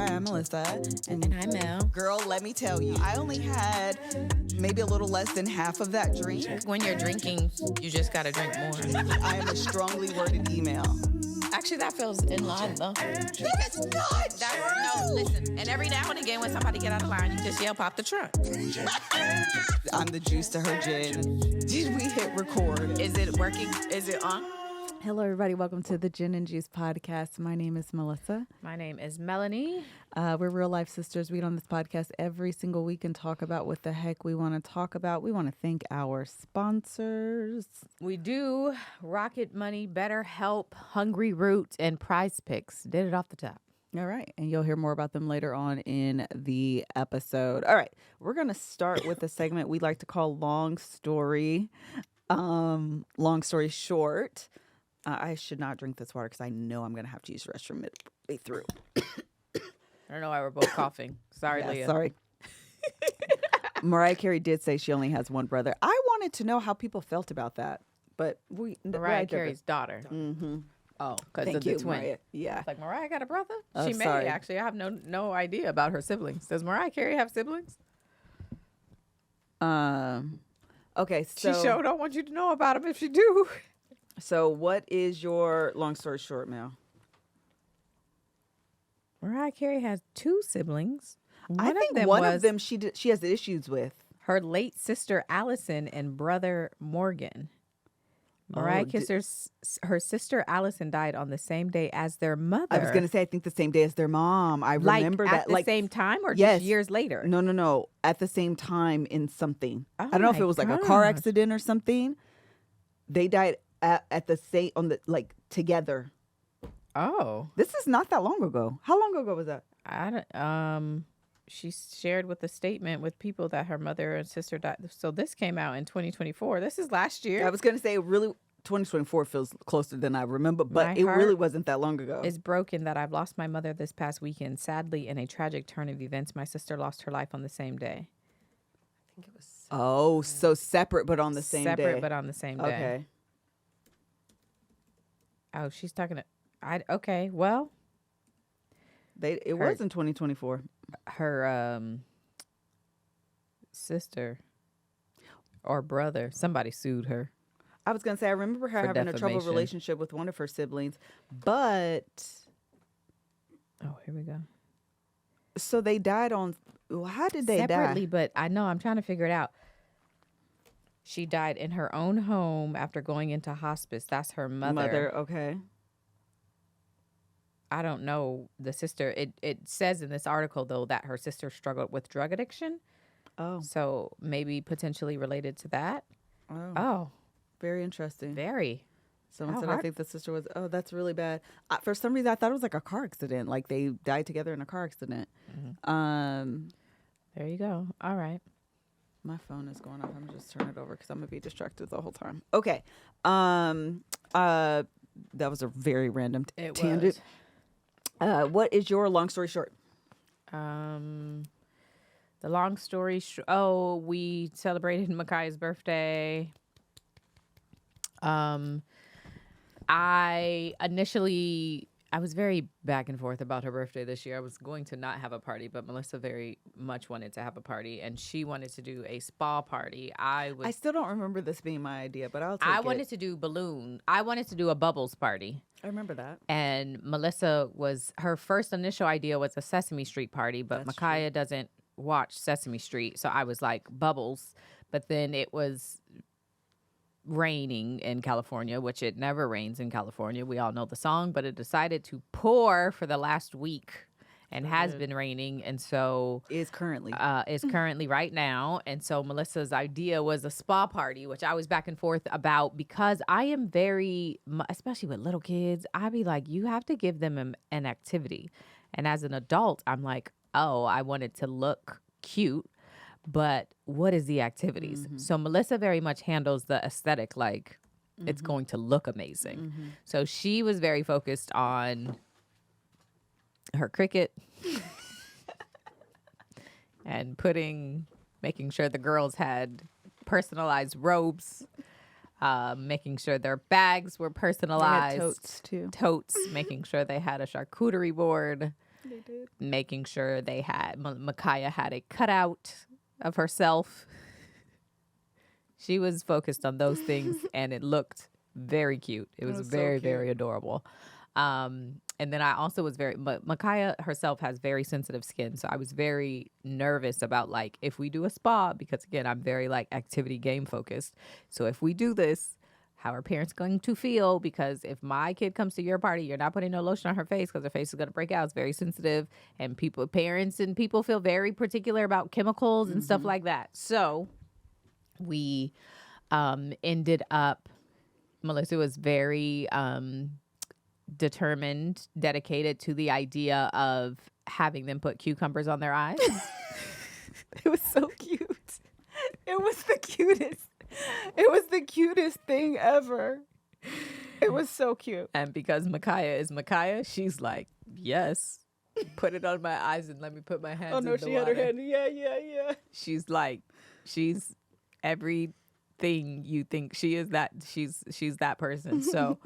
I'm Melissa. And I'm Mel. Girl, let me tell you, I only had maybe a little less than half of that drink. When you're drinking, you just got to drink more. I am a strongly worded email. Actually, that feels in line, though. That is not true. No, listen. And every now and again, when somebody get out of line, you just yell, pop the trunk. I'm the juice to her gin. Did we hit record? Is it working? Is it on? Hello, everybody. Welcome to the Gin and Juice Podcast. My name is Melissa. My name is Melanie. We're real life sisters. We get on this podcast every single week and talk about what the heck we want to talk about. We want to thank our sponsors. We do Rocket Money, BetterHelp, Hungry Root, and Prize Picks. Did it off the top. All right. And you'll hear more about them later on in the episode. All right. We're going to start with a segment we like to call Long Story. Long story short. I should not drink this water because I know I'm going to have to use the restroom midway through. I don't know why we're both coughing. Sorry, Yeah, Leah. sorry. Mariah Carey did say she only has one brother. I wanted to know how people felt about that, but Mariah Carey's daughter. Mm-hmm. Oh, because Thank of the you, twin. Mariah. Yeah. It's like, Mariah got a brother? Oh, She may, sorry. actually. I have no idea about her siblings. Does Mariah Carey have siblings? Okay, so She sure don't want you to know about them if she do. So what is your long story short, Mel? Mariah Carey has two siblings. I think one of them she has issues with. Her late sister Allison and brother Morgan. Mariah her sister Allison died on the same day as their mother. I was going to say I think the same day as their mom. I remember at that the same time or just years later? No. At the same time in something. Oh I don't know if my it was like a car gosh. accident or something. They died at the same together. Oh. This is not that long ago. How long ago was that? I don't, she shared with a statement with people that her mother and sister died. So this came out in 2024. This is last year. I was going to say really 2024 feels closer than I remember, but My it really heart wasn't that long ago. Is broken that I've lost my mother this past weekend. Sadly, in a tragic turn of events, my sister lost her life on the same day. I think it was. Oh, so separate but on the same day. Separate but on the same day. Okay. Oh, she's talking to. Okay, well, It was in 2024. her sister or brother, somebody sued her. I was going to say, I remember her For having a troubled defamation. relationship with one of her siblings, but Oh, here we go. so they died on, how did they Separately, die? but I know I'm trying to figure it out. She died in her own home after going into hospice. That's her mother. Okay. I don't know the sister. It says in this article, though, that her sister struggled with drug addiction. Oh. So maybe potentially related to that. Oh. Oh, Very interesting. very. Someone How said, I hard- think the sister was, oh, that's really bad. For some reason, I thought it was like a car accident. Like they died together in a car accident. There you go. All right. My phone is going off. I'm gonna just turn it over because I'm gonna be distracted the whole time. Okay. That was a very random tangent. What is your long story short? The long story we celebrated Micaiah's birthday. I was very back and forth about her birthday this year. I was going to not have a party, but Melissa very much wanted to have a party, and she wanted to do a spa party. I still don't remember this being my idea, but I'll take it. I wanted to do balloon. I wanted to do a bubbles party. I remember that. And Melissa her first initial idea was a Sesame Street party, but That's Micaiah doesn't watch Sesame Street. So I was like, bubbles. But then it was raining in California, which it never rains in California. We all know the song, but it decided to pour for the last week and has been raining. And so Is currently right now. And so Melissa's idea was a spa party, which I was back and forth about because I am very, especially with little kids, I be like, you have to give them an activity. And as an adult, I'm like, oh, I want it to look cute, but what is the activities? So Melissa very much handles the aesthetic, like it's going to look amazing. So she was very focused on her Cricut and making sure the girls had personalized robes, making sure their bags were personalized. They had totes too. Totes, making sure they had a charcuterie board. They did. making sure they had, Micaiah had a cutout of herself. She was focused on those things, and it looked very cute. It was was so very, cute. very adorable. And then I also was Micaiah herself has very sensitive skin. So I was very nervous about, like, if we do a spa, because again, I'm very like activity game focused. So if we do this, how are parents going to feel? Because if my kid comes to your party, you're not putting no lotion on her face because her face is going to break out. It's very sensitive. And parents and people feel very particular about chemicals and stuff like that. So we ended up, Melissa was very determined, dedicated to the idea of having them put cucumbers on their eyes. It was so cute. It was the cutest. It was the cutest thing ever. It was so cute. And because Micaiah is Micaiah, she's like, yes, put it on my eyes and let me put my hands in the water. Had her hand. Yeah. She's like, she's everything you think she is. That she's that person. So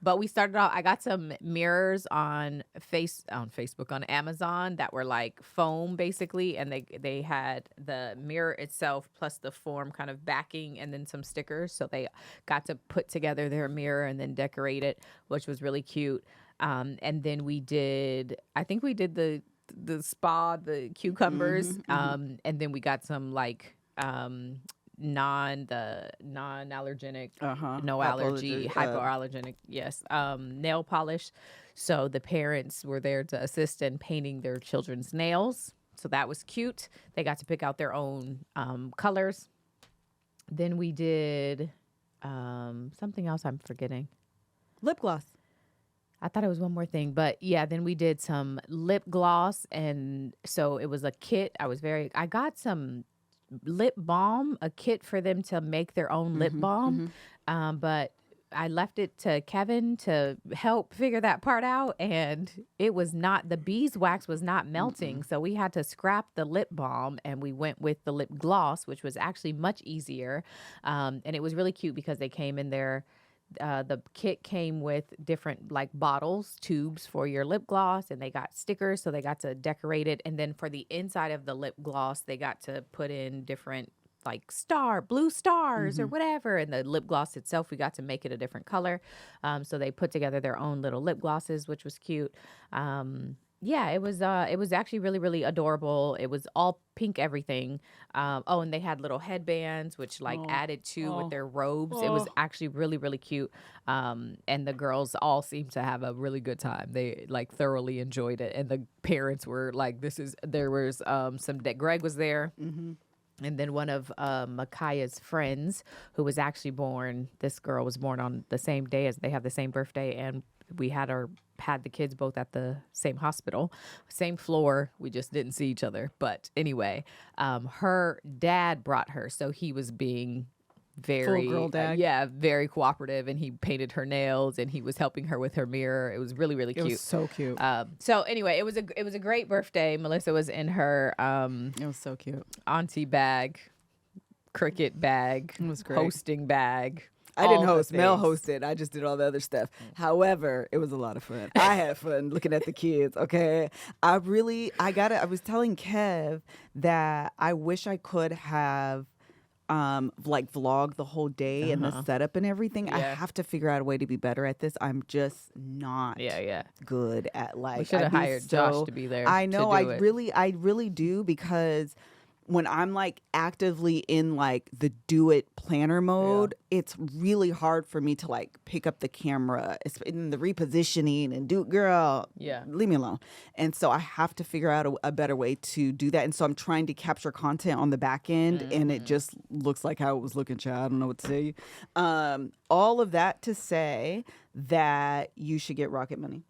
but we started off, I got some mirrors on Facebook, on Amazon, that were like foam basically, and they had the mirror itself plus the form kind of backing and then some stickers. So they got to put together their mirror and then decorate it, which was really cute. And then we did the spa, the cucumbers, and then we got some like non-allergenic, no allergy, hypoallergenic, yes, nail polish. So the parents were there to assist in painting their children's nails. So that was cute. They got to pick out their own colors. Then we did something else I'm forgetting. Lip gloss. I thought it was one more thing, but yeah, then we did some lip gloss. And so it was a kit. I got some lip balm, a kit for them to make their own lip balm. But I left it to Kevin to help figure that part out. And it was not, the beeswax was not melting. So we had to scrap the lip balm and we went with the lip gloss, which was actually much easier. And it was really cute because they came in there. The kit came with different like bottles, tubes for your lip gloss, and they got stickers, so they got to decorate it. And then for the inside of the lip gloss, they got to put in different like blue stars or whatever. And the lip gloss itself, we got to make it a different color. So they put together their own little lip glosses, which was cute. Yeah, it was actually really, really adorable. It was all pink everything. And they had little headbands, which like added to with their robes. It was actually really, really cute. And the girls all seemed to have a really good time. They like thoroughly enjoyed it. And the parents were like, Greg was there. And then one of Micaiah's friends, who was actually born, this girl was born on the same day as they have the same birthday, and we had the kids both at the same hospital, same floor. We just didn't see each other. But anyway, her dad brought her, so he was being very full girl dad. Very cooperative, and he painted her nails and he was helping her with her mirror. It was really, really cute. It was so cute. So anyway, it was a great birthday. Melissa was in her it was so cute, auntie bag, cricket bag, it was great, hosting bag. I didn't host. Mel hosted. I just did all the other stuff. However, it was a lot of fun. I had fun looking at the kids. Okay. I was telling Kev that I wish I could have like vlog the whole day and the setup and everything. I have to figure out a way to be better at this. I'm just not good at like. We should have hired Josh to be there. I know. I really do, because when I'm like actively in like the do it planner mode, it's really hard for me to like pick up the camera in the repositioning and leave me alone. And so I have to figure out a better way to do that. And so I'm trying to capture content on the back end, and it just looks like how it was looking, child. I don't know what to tell you. All of that to say that you should get Rocket Money.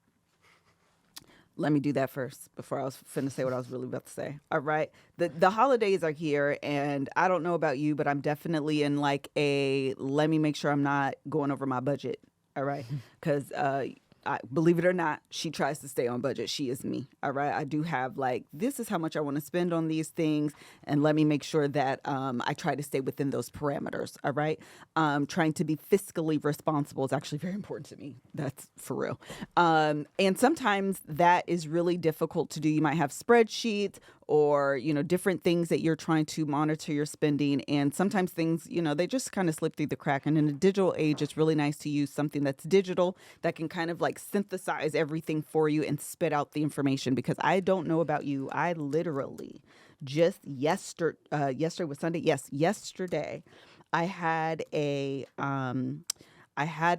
Let me do that first before I was finna say what I was really about to say. All right. The holidays are here, and I don't know about you, but I'm definitely in like let me make sure I'm not going over my budget. All right. Because believe it or not, she tries to stay on budget. She is me. All right. I do have like, this is how much I want to spend on these things. And let me make sure that I try to stay within those parameters. All right. Trying to be fiscally responsible is actually very important to me. That's for real. And sometimes that is really difficult to do. You might have spreadsheets or, different things that you're trying to monitor your spending. And sometimes things, they just kind of slip through the crack. And in a digital age, it's really nice to use something that's digital that can kind of like synthesize everything for you and spit out the information. Because I don't know about you. I literally just yesterday was Sunday. Yes, yesterday I had a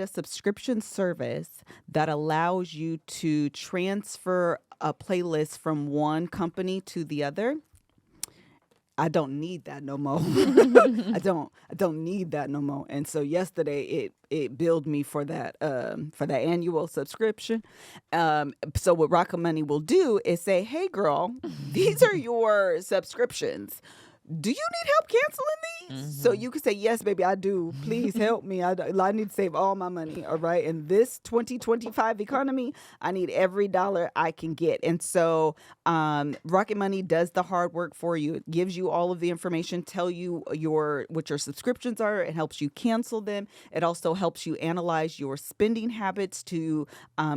subscription service that allows you to transfer a playlist from one company to the other. I don't need that no more. I don't need that no more. And so yesterday it billed me for that annual subscription. So what Rocket Money will do is say, hey girl, these are your subscriptions. Do you need help canceling these? So you can say, yes, baby, I do. Please help me. I need to save all my money. All right. In this 2025 economy, I need every dollar I can get. And so Rocket Money does the hard work for you. It gives you all of the information, tell you what your subscriptions are. It helps you cancel them. It also helps you analyze your spending habits to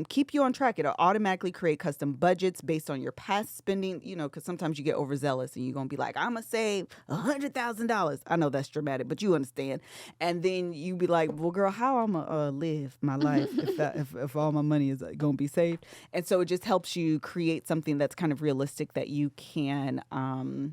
keep you on track. It'll automatically create custom budgets based on your past spending, because sometimes you get overzealous and you're going to be like, I'm going to save $100,000. I know that's dramatic, but you understand. And then you be like, well, girl, how I'm gonna live my life if all my money is gonna be saved? And so it just helps you create something that's kind of realistic that you can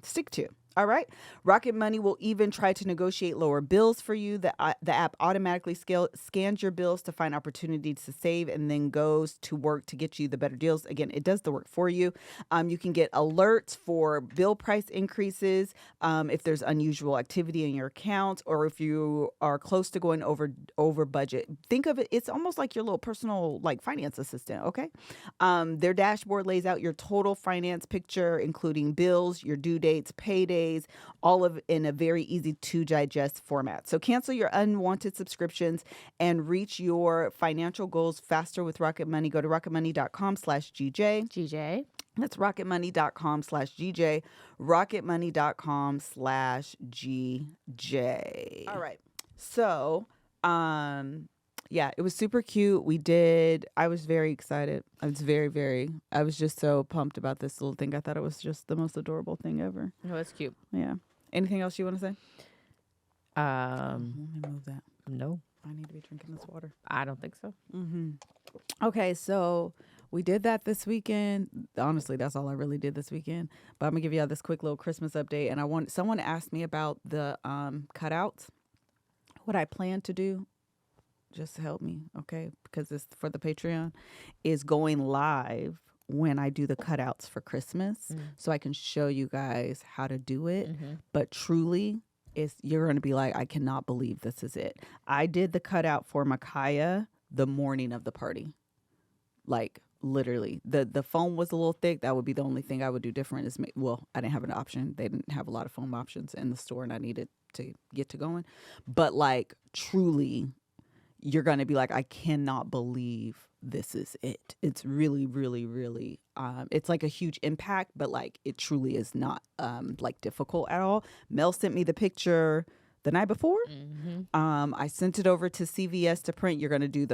stick to. All right. Rocket Money will even try to negotiate lower bills for you. The app automatically scans your bills to find opportunities to save and then goes to work to get you the better deals. Again, it does the work for you. You can get alerts for bill price increases if there's unusual activity in your account or if you are close to going over budget. Think of it. It's almost like your little personal finance assistant. OK, their dashboard lays out your total finance picture, including bills, your due dates, paydays, all of in a very easy to digest format. So cancel your unwanted subscriptions and reach your financial goals faster with Rocket Money. Go to rocketmoney.com/GJ. GJ. That's rocketmoney.com/GJ. rocketmoney.com/GJ. All right. So, yeah, it was super cute. I was very excited. I was just so pumped about this little thing. I thought it was just the most adorable thing ever. No, it's cute. Yeah. Anything else you want to say? Let me move that. No. I need to be drinking this water. I don't think so. Okay, so we did that this weekend. Honestly, that's all I really did this weekend. But I'm going to give y'all this quick little Christmas update. And someone asked me about the cutouts. What I plan to do, just help me, okay? Because it's for the Patreon, is going live when I do the cutouts for Christmas. So I can show you guys how to do it. But truly, you're going to be like, I cannot believe this is it. I did the cutout for Micaiah the morning of the party. Like, literally. The foam was a little thick. That would be the only thing I would do different. I didn't have an option. They didn't have a lot of foam options in the store, and I needed to get to going. But, truly, you're going to be like, I cannot believe this is it. It's really, really, really, it's like a huge impact, but it truly is not difficult at all. Mel sent me the picture the night before. I sent it over to CVS to print. You're going to do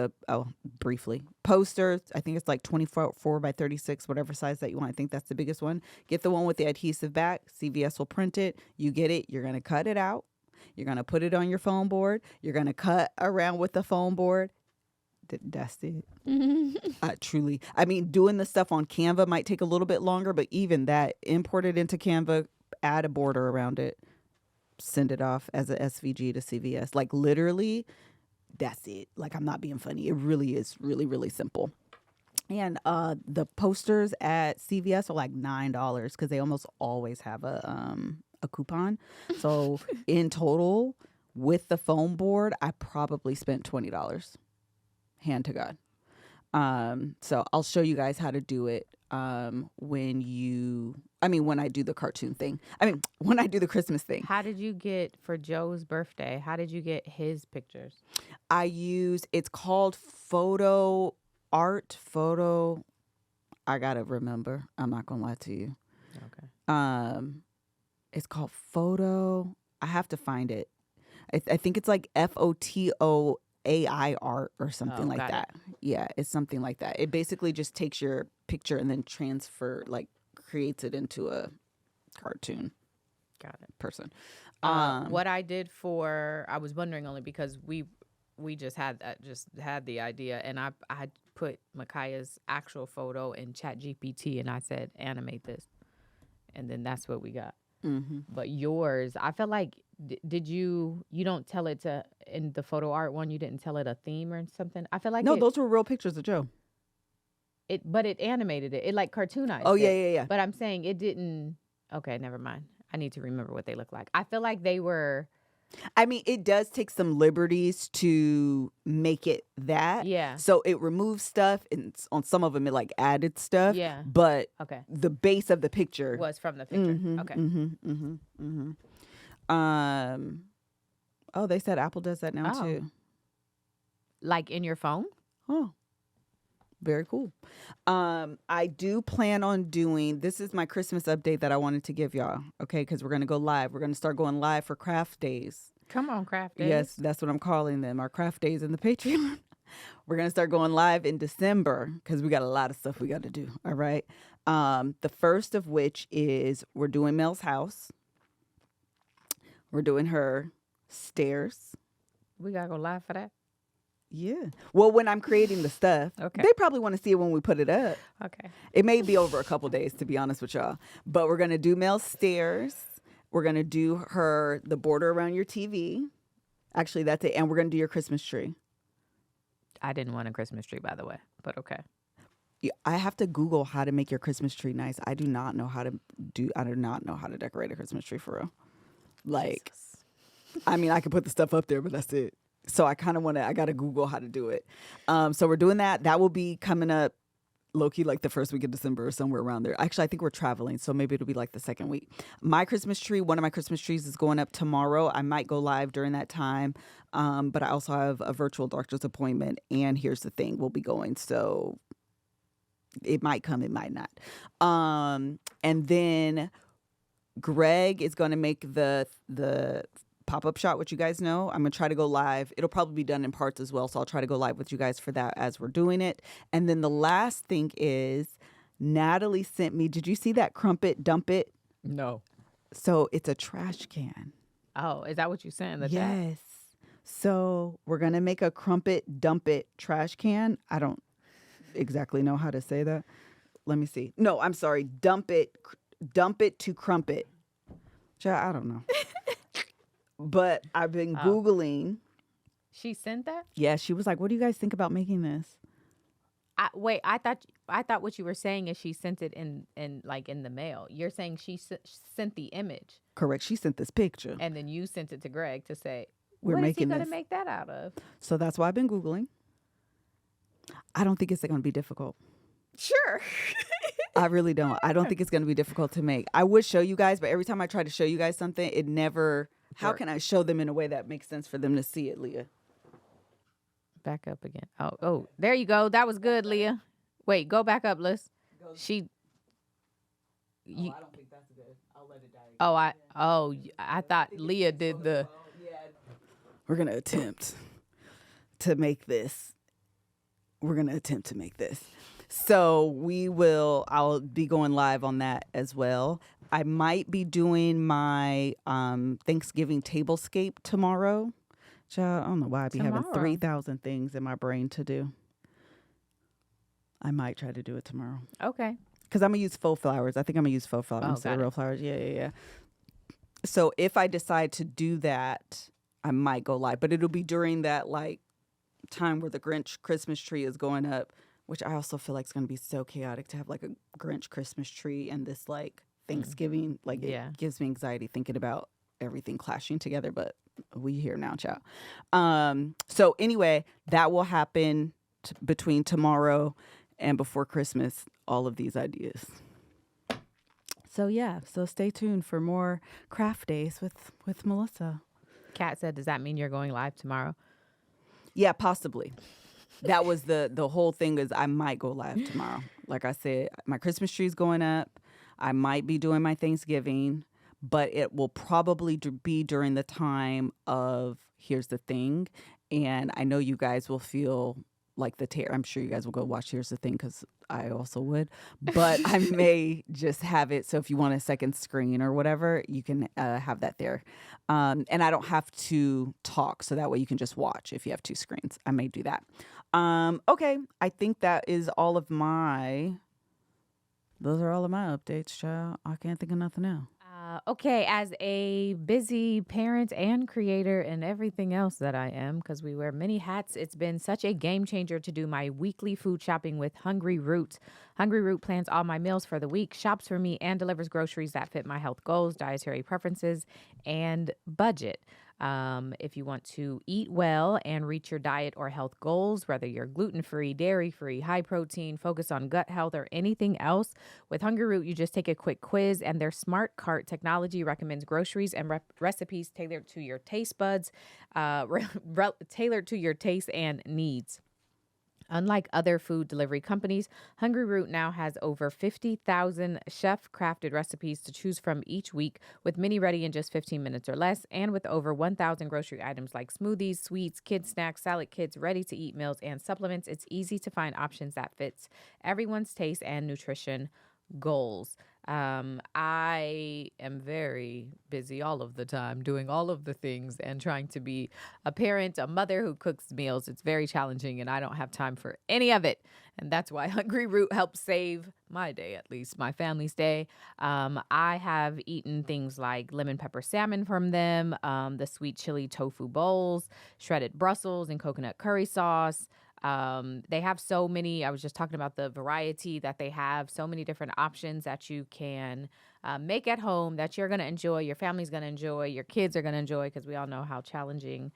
briefly, posters. I think it's 24 by 36, whatever size that you want. I think that's the biggest one. Get the one with the adhesive back. CVS will print it. You get it. You're going to cut it out. You're going to put it on your foam board. You're going to cut around with the foam board. That's it. Truly. I mean, doing the stuff on Canva might take a little bit longer, but even that, import it into Canva, add a border around it, send it off as a SVG to CVS. Literally, that's it. I'm not being funny. It really is really, really simple. And the posters at CVS are $9 because they almost always have a coupon. So in total, with the foam board, I probably spent $20. Hand to God. So I'll show you guys how to do it when I do the cartoon thing. When I do the Christmas thing. How did you get, for Joe's birthday, how did you get his pictures? It's called Photo art photo, I gotta remember. I'm not gonna lie to you. Okay. It's called Photo. I have to find it. I think it's like FOTOAI art or something like got it. that. Yeah, it's something like that. It basically just takes your picture and then creates it into a cartoon Got it. person. What I did I was wondering only because we just had the idea, and I put Makaya's actual photo in ChatGPT, and I said animate this, and then that's what we got. Mm-hmm. But yours, I felt like did you don't tell it to in the photo art one, you didn't tell it a theme or something. I feel like No, those were real pictures of Joe. but it animated it. It like cartoonized. Oh, yeah, it. yeah, yeah. But I'm saying it didn't. Okay, never mind. I need to remember what they look like. I feel like they were. I mean, it does take some liberties to make it that. Yeah. So it removes stuff, and on some of them it like added stuff. Yeah. But Okay. the base of the picture Was from the picture. Mhm, Okay. mhm, mhm, mhm. Oh, they said Apple does that now Oh. too. Like in your phone? Oh, very cool. I do plan on doing, this is my Christmas update that I wanted to give y'all, okay? Because we're going to go live. We're going to start going live for craft days. Come on, craft days. Yes, that's what I'm calling them, our craft days in the Patreon. We're going to start going live in December because we got a lot of stuff we got to do, all right? The first of which is we're doing Mel's house. We're doing her stairs. We gotta go live for that. Yeah. Well, when I'm creating the stuff, Okay. they probably want to see it when we put it up. Okay. It may be over a couple days, to be honest with y'all. But we're going to do Mel's stairs. We're going to do the border around your TV. Actually, that's it. And we're going to do your Christmas tree. I didn't want a Christmas tree, by the way, but okay. Yeah, I have to Google how to make your Christmas tree nice. I do not know how to decorate a Christmas tree for real. Like, I mean, I can put the stuff up there, but that's it. So I kind of I got to Google how to do it. So we're doing that. That will be coming up low-key like the first week of December or somewhere around there. Actually, I think we're traveling, so maybe it'll be like the second week. My Christmas tree, one of my Christmas trees is going up tomorrow. I might go live during that time, but I also have a virtual doctor's appointment, and here's the thing, we'll be going, so it might come, it might not. And then Greg is going to make the pop-up shot, which you guys know. I'm going to try to go live. It'll probably be done in parts as well, so I'll try to go live with you guys for that as we're doing it. And then the last thing is Natalie sent me, did you see that Crumpet Dump It? No. So it's a trash can. Oh, is that what you sent in the chat? Yes. So we're going to make a Crumpet Dump It trash can. I don't exactly know how to say that. Let me see. No, I'm sorry. Dump it to Crumpet. I don't know. But I've been Googling. She sent that? Yeah, she was like, what do you guys think about making this? Wait, I thought what you were saying is she sent it in the mail. You're saying she sent the image. Correct. She sent this picture. And then you sent it to Greg to say, We're what making is he going this. to make that out of? So that's why I've been Googling. I don't think it's going to be difficult. Sure. I really don't. I don't think it's going to be difficult to make. I would show you guys, but every time I try to show you guys something, it never... How can I show them in a way that makes sense for them to see it, Leah? Back up again. Oh, there you go. That was good, Leah. Wait, go back up, Liz. I don't think that's good. I'll let it die. I thought Leah did the... We're going to attempt to make this. So I'll be going live on that as well. I might be doing my Thanksgiving tablescape tomorrow. Child, I don't know why I'd be having 3,000 things in my brain to do. I might try to do it tomorrow. Okay. Because I'm going to use faux flowers. I think I'm going to use faux flowers instead of real flowers. Yeah. So if I decide to do that, I might go live. But it'll be during that time where the Grinch Christmas tree is going up, which I also feel like it's going to be so chaotic to have a Grinch Christmas tree and this Thanksgiving. It gives me anxiety thinking about everything clashing together, but we here now, child. So anyway, that will happen between tomorrow and before Christmas, all of these ideas. So so stay tuned for more craft days with Melissa. Kat said, does that mean you're going live tomorrow? Yeah, possibly. that was the whole thing is I might go live tomorrow. Like I said, my Christmas tree's going up. I might be doing my Thanksgiving, but it will probably be during the time of Here's the Thing. And I know you guys will feel like I'm sure you guys will go watch Here's the Thing because I also would. But I may just have it. So if you want a second screen or whatever, you can have that there. And I don't have to talk. So that way you can just watch if you have two screens. I may do that. Okay. I think that is all of those are all of my updates, child. I can't think of nothing else. Okay, as a busy parent and creator and everything else that I am, because we wear many hats, it's been such a game changer to do my weekly food shopping with Hungry Root. Hungry Root plans all my meals for the week, shops for me, and delivers groceries that fit my health goals, dietary preferences, and budget. If you want to eat well and reach your diet or health goals, whether you're gluten-free, dairy-free, high protein, focus on gut health, or anything else, with Hungry Root, you just take a quick quiz, and their smart cart technology recommends groceries and recipes tailored to your taste buds, tailored to your taste and needs. Unlike other food delivery companies, Hungry Root now has over 50,000 chef-crafted recipes to choose from each week, with many ready in just 15 minutes or less, and with over 1,000 grocery items like smoothies, sweets, kids snacks, salad kits, ready-to-eat meals, and supplements. It's easy to find options that fits everyone's taste and nutrition goals. I am very busy all of the time doing all of the things and trying to be a parent, a mother who cooks meals. It's very challenging and I don't have time for any of it. And that's why Hungry Root helps save my day, at least my family's day. I have eaten things like lemon pepper salmon from them, the sweet chili tofu bowls, shredded Brussels and coconut curry sauce. They have so many, I was just talking about the variety that they have, so many different options that you can make at home that you're going to enjoy, your family's going to enjoy, your kids are going to enjoy, because we all know how challenging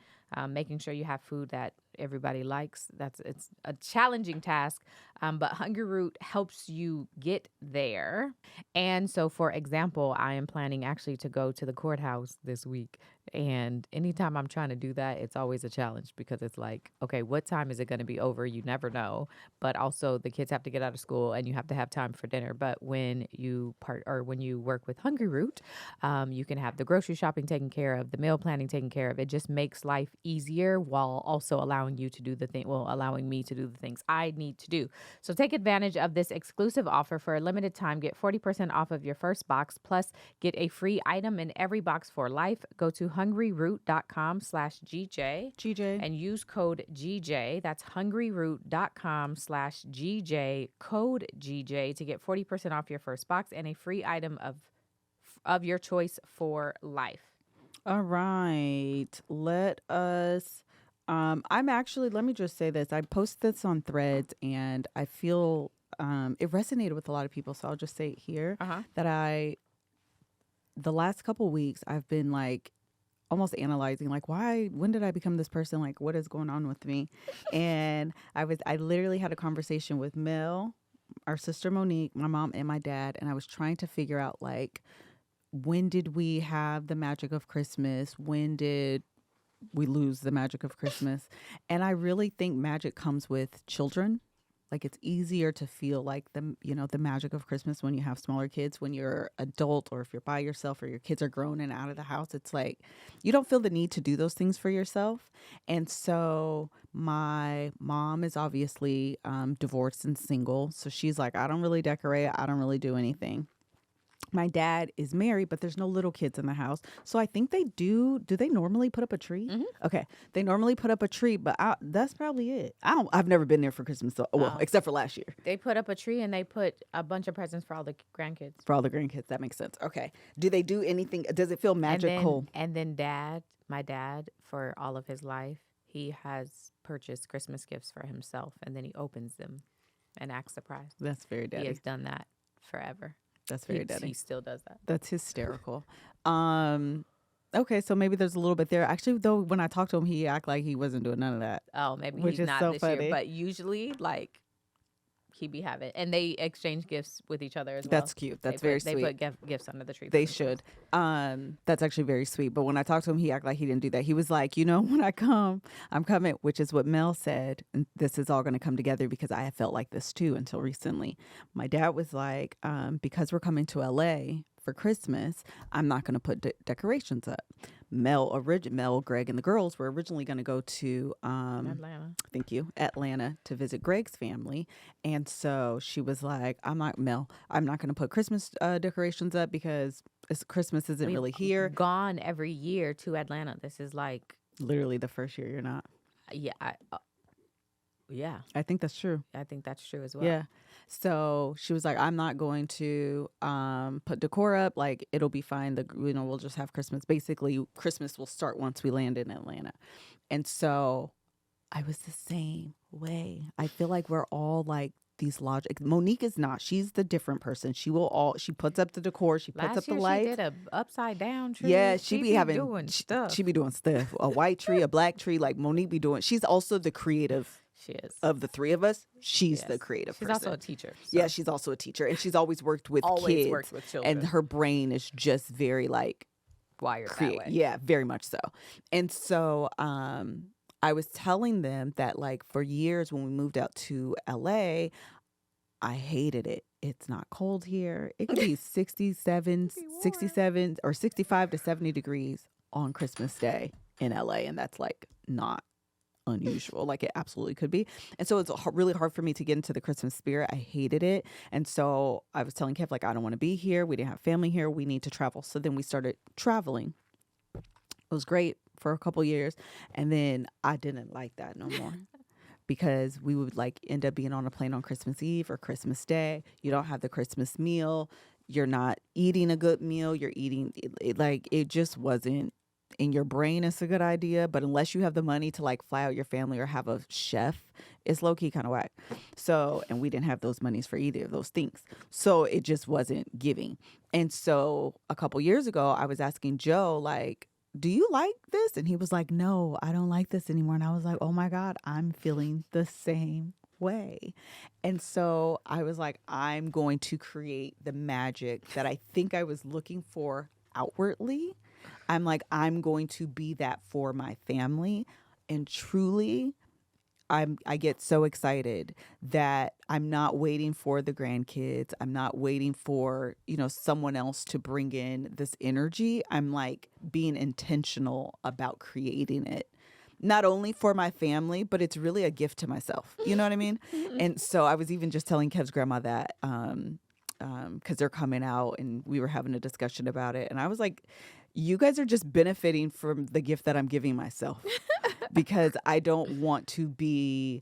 making sure you have food that everybody likes. It's a challenging task, but Hungry Root helps you get there. And so, for example, I am planning actually to go to the courthouse this week. And anytime I'm trying to do that, it's always a challenge because it's like, okay, what time is it going to be over? You never know. But also the kids have to get out of school and you have to have time for dinner. But when you work with Hungry Root, you can have the grocery shopping taken care of, the meal planning taken care of. It just makes life easier while also allowing me to do the things I need to do. So take advantage of this exclusive offer for a limited time. Get 40% off of your first box, plus get a free item in every box for life. Go to hungryroot.com/GJ and use code GJ. That's hungryroot.com/GJ, code GJ, to get 40% off your first box and a free item of your choice for life. All right. Let me just say this. I posted this on Threads and I feel it resonated with a lot of people. So I'll just say it here that the last couple weeks, I've been like almost analyzing, like, when did I become this person? Like, what is going on with me? And I literally had a conversation with Mel, our sister Monique, my mom, and my dad. And I was trying to figure out, like, when did we have the magic of Christmas? When did we lose the magic of Christmas? And I really think magic comes with children. Like, it's easier to feel like the magic of Christmas when you have smaller kids. When you're adult, or if you're by yourself, or your kids are grown and out of the house, it's like you don't feel the need to do those things for yourself. And so my mom is obviously divorced and single. So she's like, I don't really decorate. I don't really do anything. My dad is married, but there's no little kids in the house. So I think they do. Do they normally put up a tree? Mm-hmm. Okay. They normally put up a tree, but that's probably it. I've never been there for Christmas, except for last year. They put up a tree and they put a bunch of presents for all the grandkids. For all the grandkids. That makes sense. Okay. Do they do anything? Does it feel magical? And then my dad, for all of his life, he has purchased Christmas gifts for himself, and then he opens them and acts surprised. That's very daddy. He has done that forever. That's very daddy. He still does that. That's hysterical. Okay, so maybe there's a little bit there. Actually, though, when I talked to him, he acted like he wasn't doing none of that. Oh, maybe he's not so this funny. year. But usually, like, he be having, and they exchange gifts with each other as well. That's cute. That's very They sweet. put gifts under the tree. They should. That's actually very sweet. But when I talked to him, he acted like he didn't do that. He was like, when I come, I'm coming, which is what Mel said. And this is all going to come together because I have felt like this too until recently. My dad was like, because we're coming to LA for Christmas, I'm not going to put decorations up. Mel, Greg, and the girls were originally going to go to Atlanta. Thank you, Atlanta, to visit Greg's family, and so she was like, I'm not going to put Christmas decorations up because Christmas isn't really here. Gone every year to Atlanta. This is like literally the first year you're not. Yeah, yeah. I think that's true. I think that's true as well. Yeah. So she was like, I'm not going to put decor up. Like, it'll be fine. We'll just have Christmas. Basically, Christmas will start once we land in Atlanta. And so I was the same way. I feel like we're all like these logic. Monique is not. She's the different person. She puts up the decor. She puts up the lights. She did a upside down tree. Yeah, she be having doing stuff. She be doing stuff. A white tree, a black tree. Like Monique be doing. She's also the creative. She is. Of the three of us, she's the creative person. She's also a teacher. So. Yeah, she's also a teacher. And she's always worked with kids. Worked with children. And her brain is just very like wired that way. Yeah, very much so. And so I was telling them that like for years when we moved out to LA, I hated it. It's not cold here. It could be 67 or 65 to 70 degrees on Christmas Day in LA. And that's like not unusual. Like it absolutely could be. And so it's really hard for me to get into the Christmas spirit. I hated it. And so I was telling Kev, like, I don't want to be here. We didn't have family here. We need to travel. So then we started traveling. It was great for a couple years. And then I didn't like that no more. Because we would like end up being on a plane on Christmas Eve or Christmas Day. You don't have the Christmas meal. You're not eating a good meal. You're eating like it just wasn't in your brain. It's a good idea, but unless you have the money to like fly out your family or have a chef, it's low key kind of whack. So, and we didn't have those monies for either of those things. So it just wasn't giving. And so a couple years ago, I was asking Joe, like, do you like this? And he was like, no, I don't like this anymore. And I was like, oh my God, I'm feeling the same way. And so I was like, I'm going to create the magic that I think I was looking for outwardly. I'm like, I'm going to be that for my family. And truly, I get so excited that I'm not waiting for the grandkids. I'm not waiting for, someone else to bring in this energy. I'm like being intentional about creating it. Not only for my family, but it's really a gift to myself. You know what I mean? And so I was even just telling Kev's grandma that because they're coming out and we were having a discussion about it. And I was like, you guys are just benefiting from the gift that I'm giving myself because I don't want to be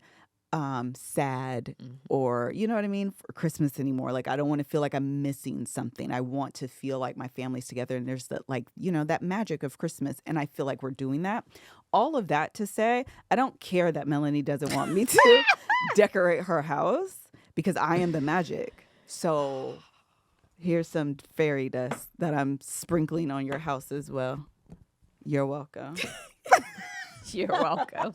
sad or, you know what I mean, for Christmas anymore. Like, I don't want to feel like I'm missing something. I want to feel like my family's together and there's that, like, that magic of Christmas. And I feel like we're doing that. All of that to say, I don't care that Melanie doesn't want me to decorate her house because I am the magic. So here's some fairy dust that I'm sprinkling on your house as well. You're welcome. You're welcome.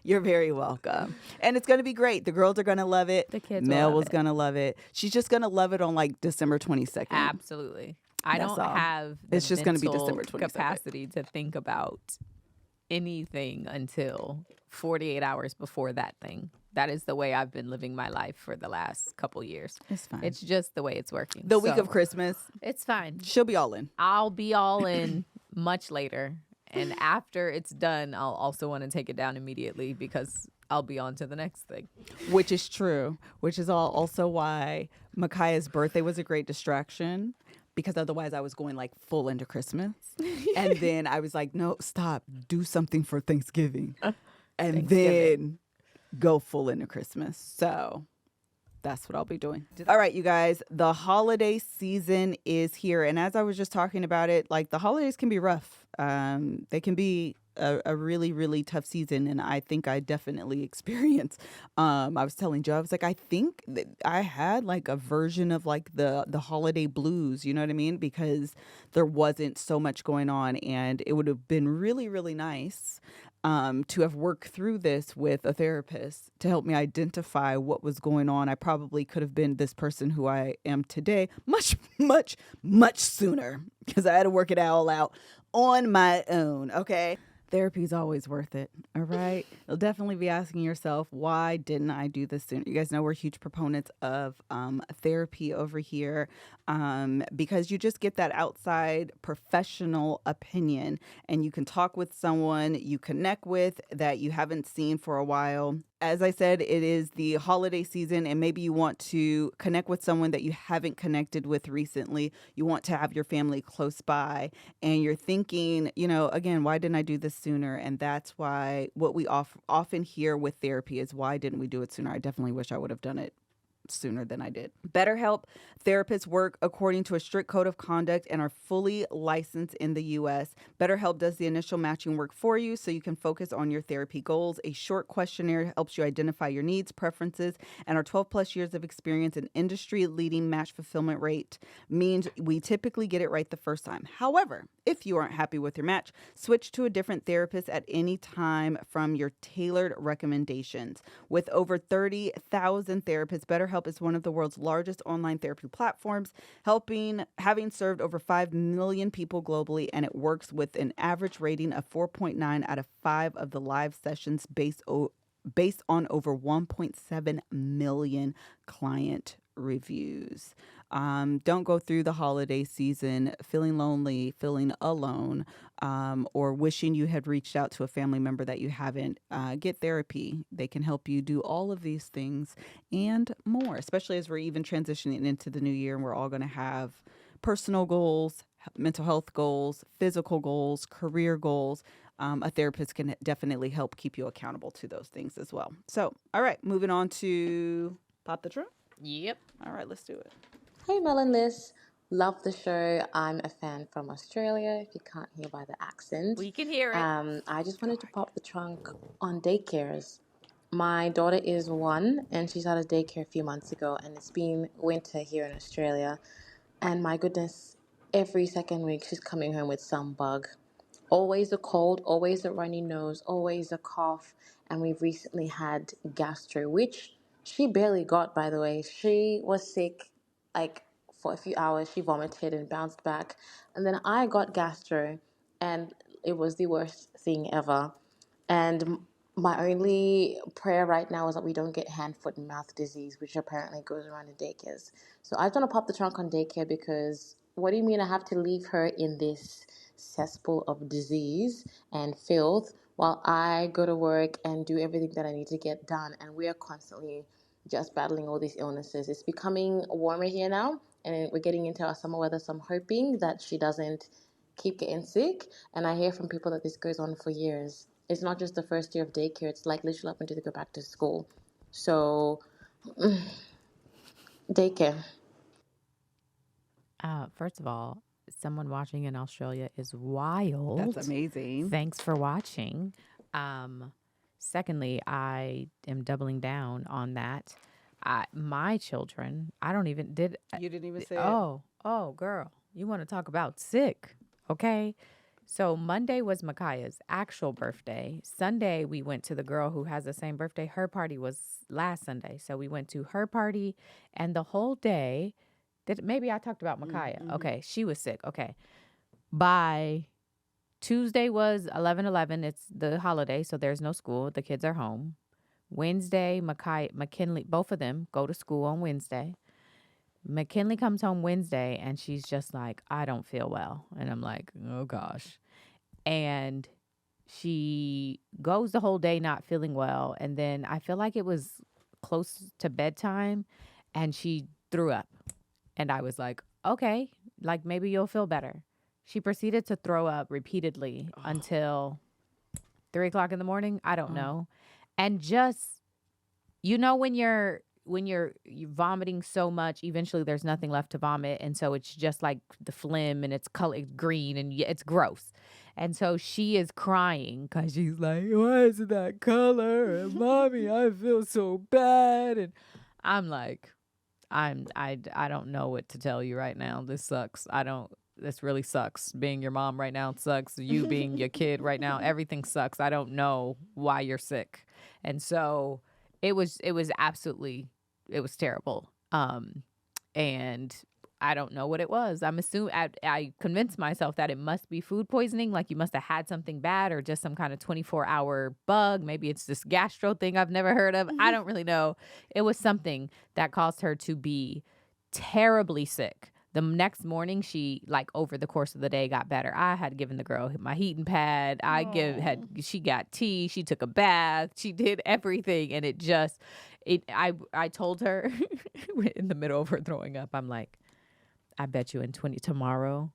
You're very welcome. And it's going to be great. The girls are going to love it. The kids Mel will was going to love it. She's just going to love it on like December 22nd. Absolutely. I That's don't all. have the It's just going to be mental December 22nd. capacity to think about anything until 48 hours before that thing. That is the way I've been living my life for the last couple years. It's fine. It's just the way it's working. The week of Christmas, it's fine. she'll be all in. I'll be all in much later. And after it's done, I'll also want to take it down immediately because I'll be on to the next thing. Which is true. Which is also why Micaiah's birthday was a great distraction. Because otherwise I was going like full into Christmas. And then I was like, no, stop. Do something for Thanksgiving. And then go full into Christmas. So that's what I'll be doing. All right, you guys, the holiday season is here. And as I was just talking about it, like the holidays can be rough. They can be a really, really tough season. And I think I definitely experienced. I was telling Joe, I was like, I think that I had like a version of like the holiday blues, you know what I mean? Because there wasn't so much going on and it would have been really, really nice to have worked through this with a therapist to help me identify what was going on. I probably could have been this person who I am today much, much, much sooner because I had to work it all out on my own. Okay. Therapy is always worth it. All right. You'll definitely be asking yourself, why didn't I do this sooner? You guys know we're huge proponents of therapy over here because you just get that outside professional opinion and you can talk with someone you connect with that you haven't seen for a while. As I said, it is the holiday season and maybe you want to connect with someone that you haven't connected with recently. You want to have your family close by and you're thinking, again, why didn't I do this sooner? And that's why what we often hear with therapy is, why didn't we do it sooner? I definitely wish I would have done it sooner than I did. BetterHelp therapists work according to a strict code of conduct and are fully licensed in the U.S. BetterHelp does the initial matching work for you so you can focus on your therapy goals. A short questionnaire helps you identify your needs, preferences, and our 12 plus years of experience in industry-leading match fulfillment rate means we typically get it right the first time. However, if you aren't happy with your match, switch to a different therapist at any time from your tailored recommendations. With over 30,000 therapists, BetterHelp is one of the world's largest online therapy platforms, having served over 5 million people globally, and it works with an average rating of 4.9 out of 5 of the live sessions based on over 1.7 million client reviews. Don't go through the holiday season feeling lonely, feeling alone, or wishing you had reached out to a family member that you haven't. Get therapy. They can help you do all of these things and more, especially as we're even transitioning into the new year and we're all going to have personal goals, mental health goals, physical goals, career goals. A therapist can definitely help keep you accountable to those things as well. So, all right, moving on to Pop the Trunk. Yep. All right, let's do it. Hey, Mel and Liz. Love the show. I'm a fan from Australia, if you can't hear by the accent. We can hear it. I just wanted to pop the trunk on daycares. My daughter is 1 and she started daycare a few months ago, and it's been winter here in Australia. And my goodness, every second week she's coming home with some bug. Always a cold, always a runny nose, always a cough. And we've recently had gastro, which she barely got, by the way. She was sick like for a few hours. She vomited and bounced back. And then I got gastro, and it was the worst thing ever. And my only prayer right now is that we don't get hand, foot, and mouth disease, which apparently goes around in daycares. So I just want to pop the trunk on daycare because what do you mean I have to leave her in this cesspool of disease and filth while I go to work and do everything that I need to get done? And we are constantly just battling all these illnesses. It's becoming warmer here now, and we're getting into our summer weather, so I'm hoping that she doesn't keep getting sick. And I hear from people that this goes on for years. It's not just the first year of daycare, it's like literally up until they go back to school. So, daycare. First of all, someone watching in Australia is wild. That's amazing. Thanks for watching. Secondly, I am doubling down on that. My children, You didn't even say it. Oh, girl, you want to talk about sick, okay? So Monday was Micaiah's actual birthday. Sunday, we went to the girl who has the same birthday. Her party was last Sunday. So we went to her party, and the whole day, maybe I talked about Micaiah. Mm-hmm. Okay, she was sick. Okay. By Tuesday was 11/11. It's the holiday, so there's no school. The kids are home. Wednesday, McKinley, both of them go to school on Wednesday. McKinley comes home Wednesday, and she's just like, I don't feel well. And I'm like, oh, gosh. And she goes the whole day not feeling well. And then I feel like it was close to bedtime, and she threw up. And I was like, okay, like maybe you'll feel better. She proceeded to throw up repeatedly until 3 o'clock in the morning. I don't know. And just, when you're vomiting so much, eventually there's nothing left to vomit. And so it's just like the phlegm, and it's green, and it's gross. And so she is crying because she's like, why is it that color? And mommy, I feel so bad. And I'm like, I don't know what to tell you right now. This sucks. this really sucks. Being your mom right now sucks. You being your kid right now, everything sucks. I don't know why you're sick. And so it was absolutely, it was terrible. And I don't know what it was. I'm assuming I convinced myself that it must be food poisoning. Like you must have had something bad or just some kind of 24-hour bug. Maybe it's this gastro thing I've never heard of. I don't really know. It was something that caused her to be terribly sick. The next morning, she, like, over the course of the day, got better. I had given the girl my heating pad. She got tea. She took a bath. She did everything, and I told her in the middle of her throwing up, I'm like, I bet you tomorrow,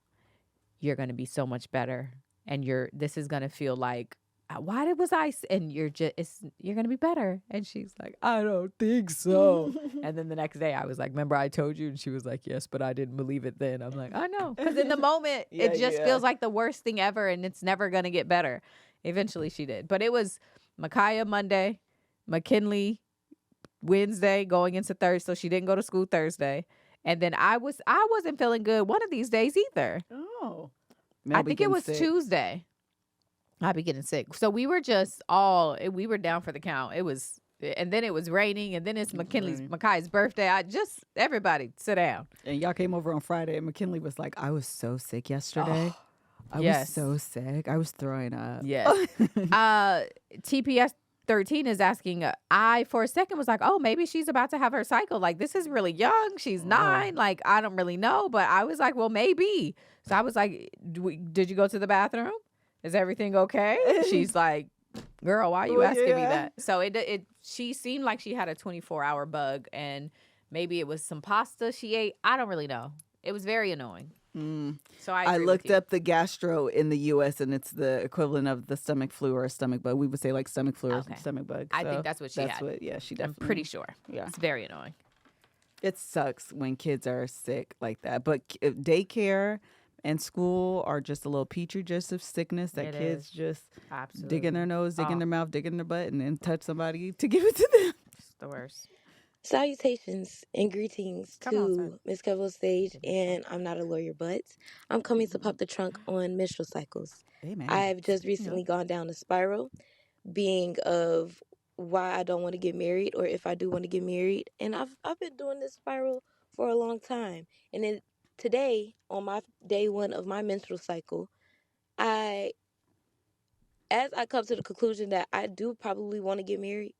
you're gonna be so much better, and this is gonna feel like, why was I? And you're gonna be better. And she's like, I don't think so. And then the next day I was like, remember I told you? And she was like, yes, but I didn't believe it then. I'm like, I know. Because in the moment, it just feels like the worst thing ever and it's never gonna get better. Eventually she did. But it was Micaiah Monday, McKinley Wednesday going into Thursday. So she didn't go to school Thursday. And then I wasn't feeling good one of these days either. Oh. I think it was Tuesday. I'd be getting sick. So we were just we were down for the count. And then it was raining, and then it's Micaiah's birthday. Everybody sit down. And y'all came over on Friday, and McKinley was like, I was so sick yesterday. I was so sick. I was throwing up. Yes. TPS 13 is asking, I for a second was like, oh, maybe she's about to have her cycle. Like, this is really young. She's 9. Like, I don't really know. But I was like, well, maybe. So I was like, did you go to the bathroom? Is everything okay? She's like, girl, why are you asking me that? So she seemed like she had a 24-hour bug, and maybe it was some pasta she ate. I don't really know. It was very annoying. So I looked up the gastro in the U.S., and it's the equivalent of the stomach flu or a stomach bug. We would say like stomach flu or stomach bug. I think that's what she had. She definitely. I'm pretty sure. Yeah. It's very annoying. It sucks when kids are sick like that. But daycare and school are just a little petri dish of sickness that kids just dig in their nose, dig in their mouth, dig in their butt, and then touch somebody to give it to them. It's the worst. Salutations and greetings to MrsKevOnStage, and I'm not a lawyer, but I'm coming to pop the trunk on menstrual cycles. Amen. I've just recently gone down a spiral, being of why I don't want to get married, or if I do want to get married, and I've been doing this spiral for a long time. And then today, on my day 1 of my menstrual cycle, as I come to the conclusion that I do probably want to get married.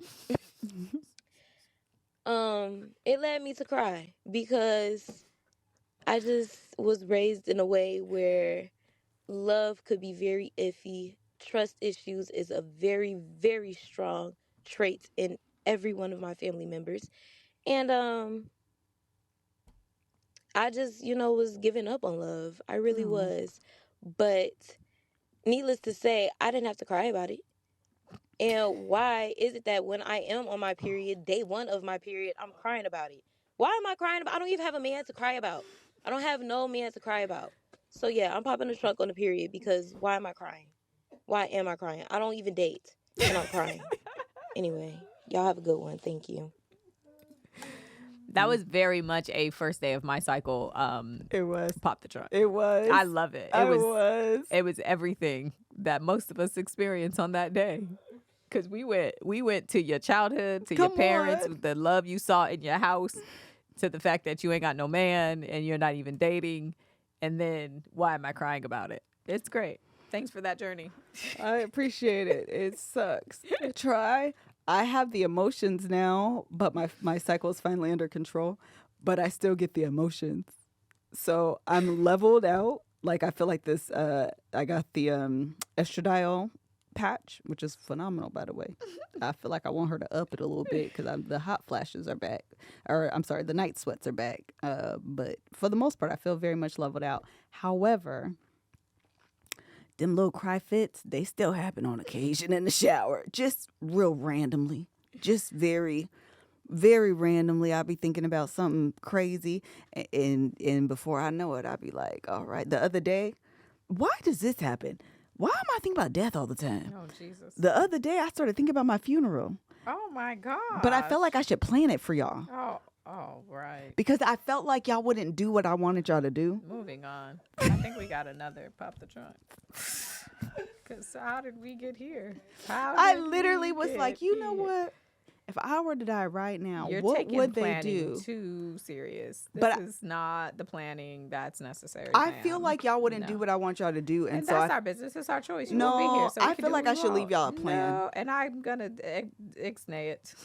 It led me to cry because I just was raised in a way where love could be very iffy. Trust issues is a very, very strong trait in every one of my family members. And I just, was giving up on love. I really was. But needless to say, I didn't have to cry about it. And why is it that when I am on my period, day 1 of my period, I'm crying about it? Why am I crying about it? I don't even have a man to cry about. I don't have no man to cry about. So, yeah, I'm popping the trunk on the period because why am I crying? Why am I crying? I don't even date and I'm crying. Anyway, y'all have a good one. Thank you. That was very much a first day of my cycle. It was. Pop the trunk. It was. I love it. It was everything that most of us experience on that day. Because we went to your childhood, to your parents, the love you saw in your house, to the fact that you ain't got no man and you're not even dating. And then why am I crying about it? It's great. Thanks for that journey. I appreciate it. It sucks. I have the emotions now, but my cycle is finally under control, but I still get the emotions. So I'm leveled out. Like I feel like this, I got the estradiol patch, which is phenomenal, by the way. I feel like I want her to up it a little bit because the hot flashes are back, or I'm sorry, the night sweats are back. But for the most part, I feel very much leveled out. However, them little cry fits, they still happen on occasion in the shower, just real randomly, just very, very randomly. I'll be thinking about something crazy, and before I know it, I'll be like, all right. The other day, why does this happen? Why am I thinking about death all the time? Oh, Jesus. The other day, I started thinking about my funeral. Oh, my God. But I felt like I should plan it for y'all. Oh, right. Because I felt like y'all wouldn't do what I wanted y'all to do. Moving on. I think we got another pop the trunk. Because how did we get here? I literally was like, you know what? If I were to die right now, You're what taking would they planning do? too serious. This But is not the planning that's necessary. I feel like y'all wouldn't No. do what I want y'all to do, and so that's our business. It's our choice. You won't be no, here, so we I can feel do like what I we should leave want. y'all a plan. No, and I'm gonna ixnay it.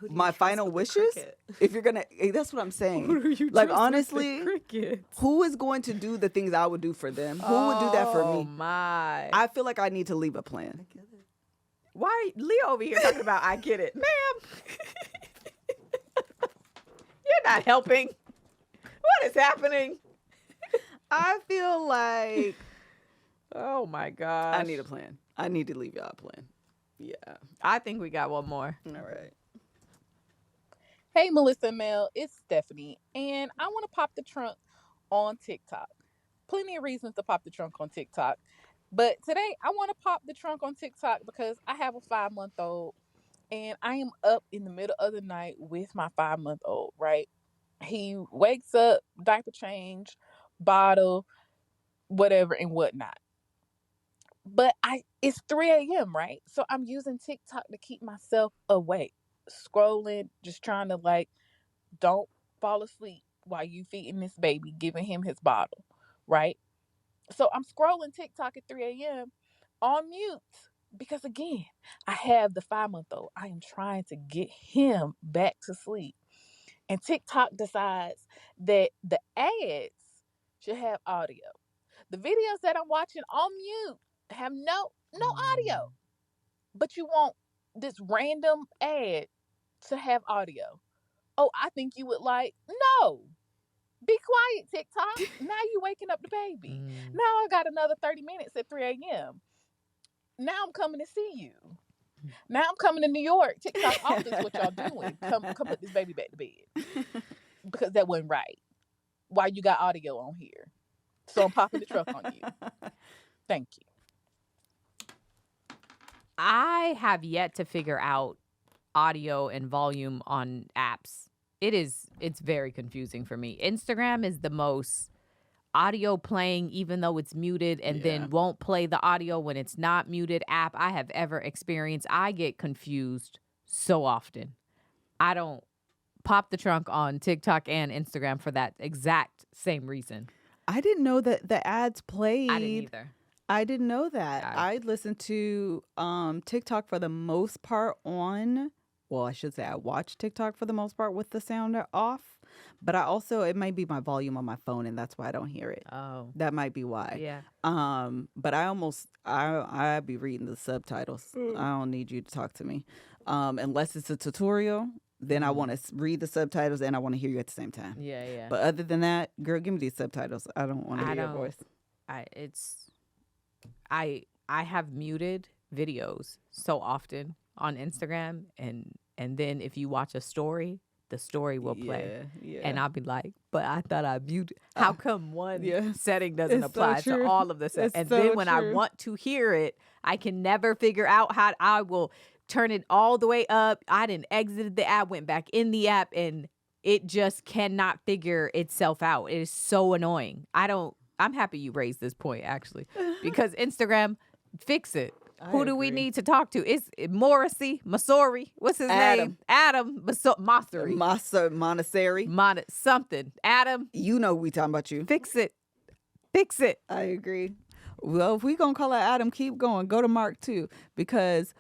My final wishes. If you're gonna, that's what I'm saying. Who do you Like trust with the honestly, crickets? who is going to do the things I would do for them? Who would do that for Oh me? my! I feel like I need to leave a plan. Why Leo over here talking about? I get it, ma'am. You're not helping. What is happening? I feel like Oh my gosh! I need a plan. I need to leave y'all a plan. Yeah. I think we got one more. All right. Hey, Melissa and Mel, it's Stephanie, and I want to pop the trunk on TikTok. Plenty of reasons to pop the trunk on TikTok, but today I want to pop the trunk on TikTok because I have a 5-month-old, and I am up in the middle of the night with my 5-month-old, right? He wakes up, diaper change, bottle, whatever, and whatnot. But it's 3 a.m., right? So I'm using TikTok to keep myself awake, scrolling, just trying to don't fall asleep while you feeding this baby, giving him his bottle, right? So I'm scrolling TikTok at 3 a.m. on mute because, again, I have the 5-month-old. I am trying to get him back to sleep. And TikTok decides that the ads should have audio. The videos that I'm watching on mute have no audio. But you want this random ad to have audio. Oh, I think you would like, no. Be quiet, TikTok. Now you waking up the baby. Now I got another 30 minutes at 3 a.m. Now I'm coming to see you. Now I'm coming to New York. TikTok office, what y'all doing? Come put this baby back to bed. Because that wasn't right. Why you got audio on here? So I'm popping the truck on you. Thank you. I have yet to figure out audio and volume on apps. It's very confusing for me. Instagram is the most audio playing even though it's muted and then won't play the audio when it's not muted app I have ever experienced. I get confused so often. I don't pop the trunk on TikTok and Instagram for that exact same reason. I didn't know that the ads played. I didn't either. I didn't know that. I listened to TikTok for the most part I should say I watch TikTok for the most part with the sound off. But it might be my volume on my phone and that's why I don't hear it. Oh. That might be why. Yeah. But I be reading the subtitles. I don't need you to talk to me. Unless it's a tutorial, then I want to read the subtitles and I want to hear you at the same time. Yeah, yeah. But other than that, girl, give me these subtitles. I don't want to hear your voice. I have muted videos so often on Instagram and then if you watch a story, the story will play. Yeah. And I'll be like, but I thought I muted. How come one setting doesn't It's so apply to true. all of the settings? It's And so then when I true. want to hear it, I can never figure out how I will turn it all the way up. I didn't exited the app, went back in the app, and it just cannot figure itself out. It is so annoying. I'm happy you raised this point, actually, because Instagram, fix it. Who do we need to talk to? It's Morrissey, Masori. What's his name? Adam Mosseri. Montessori. Something. Adam. You know we talking about you. Fix it. Fix it. I agree. Well, if we gonna call it Adam, keep going. Go to Mark too, because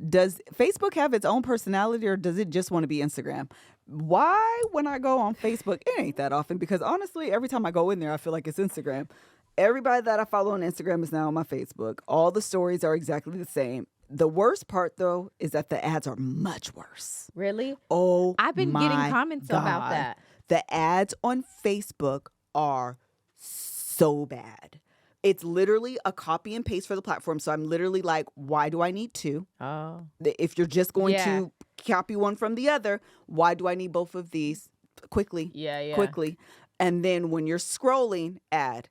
does Facebook have its own personality or does it just want to be Instagram? Why, when I go on Facebook, it ain't that often because honestly, every time I go in there, I feel like it's Instagram. Everybody that I follow on Instagram is now on my Facebook. All the stories are exactly the same. The worst part, though, is that the ads are much worse. Really? Oh, I've been getting comments about that. The ads on Facebook are so bad. It's literally a copy and paste for the platform. So I'm literally like, why do I need two? Oh. If you're just going to copy one from the other, why do I need both of these? Quickly. Yeah. Quickly. And then when you're scrolling, ad.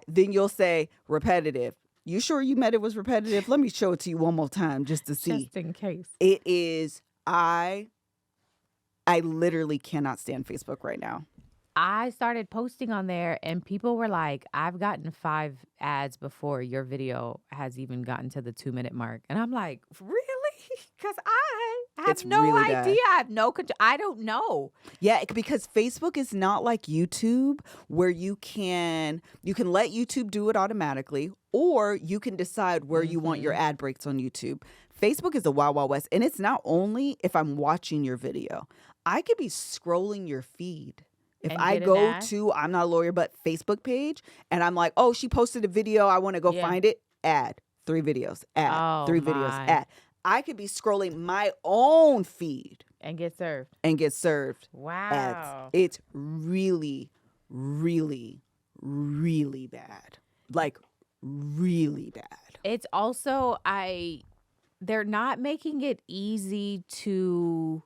Then you'll say repetitive. You sure you meant it was repetitive? Let me show it to you one more time just to see. Just in case. It is, I I literally cannot stand Facebook right now. I started posting on there and people were like, I've gotten 5 ads before your video has even gotten to the 2-minute mark. And I'm like, really? Because I have It's no really idea. bad. I have no control. I don't know. Yeah, because Facebook is not like YouTube where you can let YouTube do it automatically, or you can decide where you want your ad breaks on YouTube. Facebook is a wild, wild west. And it's not only if I'm watching your video. I could be scrolling your feed. If And I get an go ad? to, I'm not a lawyer, but Facebook page, and I'm like, oh, she posted a video, I want to go Yeah. find it, ad, 3 videos, ad, Oh, 3 videos, my. ad. I could be scrolling my own feed And get served. and get served Wow. ads. It's really, really, really bad. Like, really bad. It's also, they're not making it easy to,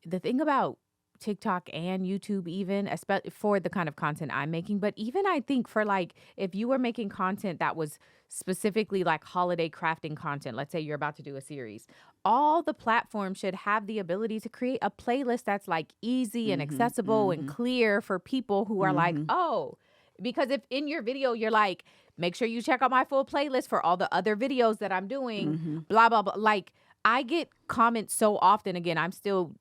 the thing about TikTok and YouTube even, especially for the kind of content I'm making, but even I think for like, if you were making content that was specifically like holiday crafting content, let's say you're about to do a series, all the platforms should have the ability to create a playlist that's like easy and accessible and clear for people who are like, oh, because if in your video you're like, make sure you check out my full playlist for all the other videos that I'm doing, blah, blah, blah. Like, I get comments so often. Again, I'm still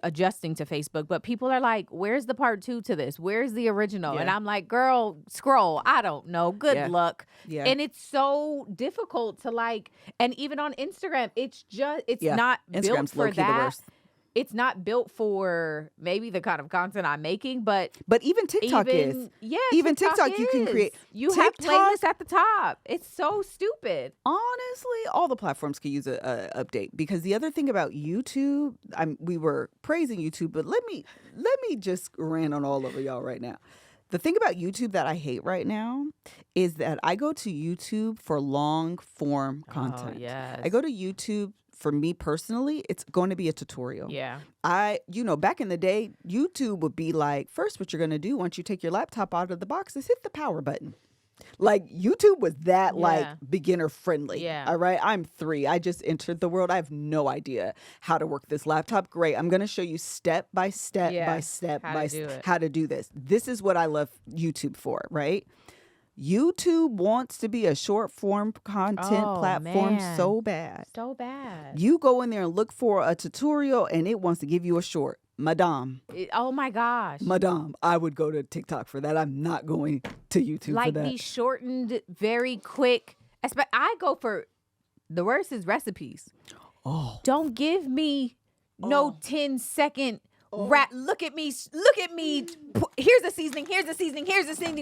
adjusting to Facebook, but people are like, where's the part 2 to this? Where's the original? Yeah. And I'm like, girl, scroll. I don't know. Good luck. Yeah. And it's so difficult to like, and even on Instagram, it's not built Instagram's for low-key the that. worst. It's not built for maybe the kind of content I'm making, but even TikTok is. Yeah, Even TikTok you can is. create. You have TikTok- playlists at the top. It's so stupid. Honestly, all the platforms could use a update, because the other thing about YouTube, we were praising YouTube, but let me just rant on all over y'all right now. The thing about YouTube that I hate right now is that I go to YouTube for long form content. yes. I go to YouTube, for me personally, it's going to be a tutorial. Yeah. Back in the day, YouTube would be like, first, what you're going to do once you take your laptop out of the box is hit the power button. Like, YouTube was that like beginner friendly. Yeah. All right. I'm 3. I just entered the world. I have no idea how to work this laptop. Great. I'm going to show you step by step by step how to do this. This is what I love YouTube for, right? YouTube wants to be a short form content platform so bad. So bad. You go in there and look for a tutorial and it wants to give you a short. Madame, Oh my gosh. I would go to TikTok for that. I'm not going to YouTube Like for that. these shortened, very quick. I go for, the worst is recipes. Oh. Don't give me no 10-second rap. Look at me. Here's the seasoning.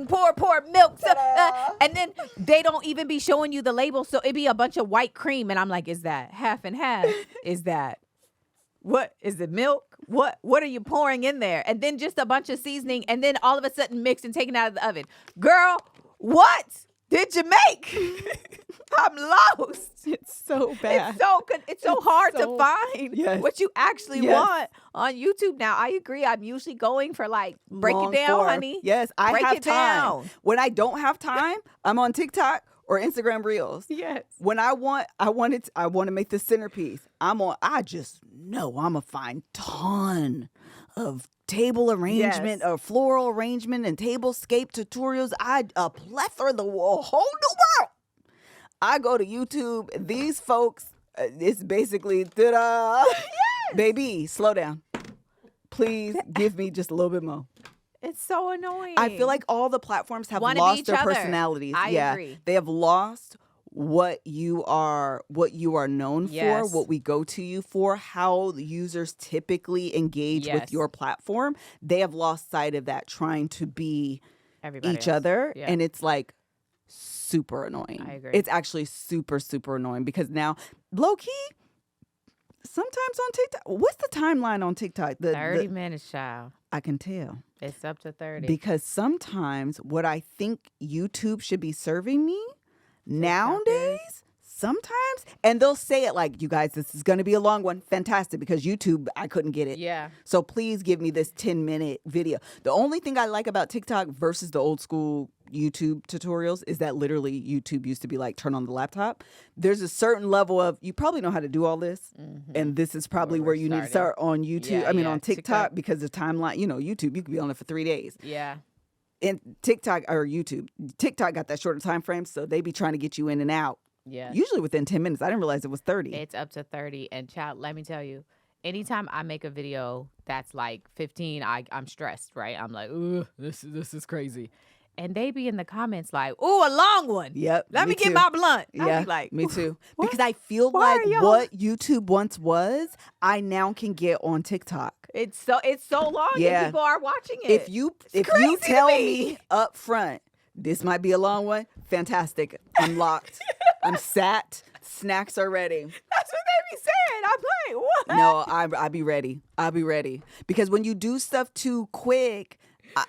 Pour milk. And then they don't even be showing you the label. So it be a bunch of white cream. And I'm like, is that half and half? Is that, what is it, milk? What are you pouring in there? And then just a bunch of seasoning. And then all of a sudden mixed and taken out of the oven. Girl, what did you make? I'm lost. It's so bad. It's so hard so- to find Yes. what you actually Yes. want on YouTube now. I agree. I'm usually going for like, break Long it down, form. honey. Yes, I Break have it time. down. When I don't have time, I'm on TikTok or Instagram Reels. Yes. When I want to make the centerpiece. I just know I'm gonna find ton of table arrangement or floral arrangement and tablescape tutorials. A plethora, the whole new world. I go to YouTube. These folks, it's basically, baby, slow down. Please give me just a little bit more. It's so annoying. I feel like all the platforms have Wanna be lost each their other. personalities. I agree. They have lost what you are known for, Yes. what we go to you for, how the users typically engage Yes. with your platform. They have lost sight of that, trying to be Everybody each else. other. Yeah. And it's like super annoying. I agree. It's actually super, super annoying, because now, low key, sometimes on TikTok, what's the timeline on TikTok? 30 minutes, child. I can tell. It's up to 30. Because sometimes what I think YouTube should be serving me nowadays, sometimes, and they'll say it like, you guys, this is going to be a long one. Fantastic, because YouTube, I couldn't get it. Yeah. So please give me this 10-minute video. The only thing I like about TikTok versus the old school YouTube tutorials is that literally YouTube used to be like, turn on the laptop. There's a certain level of, you probably know how to do all this. And this is probably where you need to start on YouTube. On TikTok, because the timeline, YouTube, you could be on it for 3 days. Yeah. And TikTok got that shorter time frame, so they be trying to get you in and out. Yeah. Usually within 10 minutes. I didn't realize it was 30. It's up to 30. And child, let me tell you, anytime I make a video that's like 15, I'm stressed, right? I'm like, ooh, this is crazy. And they be in the comments like, ooh, a long one. Yep. Let me get my blunt. Yeah, I be like, me too. What? Because I feel Why like are y'all- what YouTube once was, I now can get on TikTok. It's so long Yeah. and people are watching it. If you crazy to tell me. me up front, this might be a long one, fantastic. I'm locked. I'm sat. Snacks are ready. That's what they be saying. I'm like, what? No, I'll be ready. I'll be ready. Because when you do stuff too quick,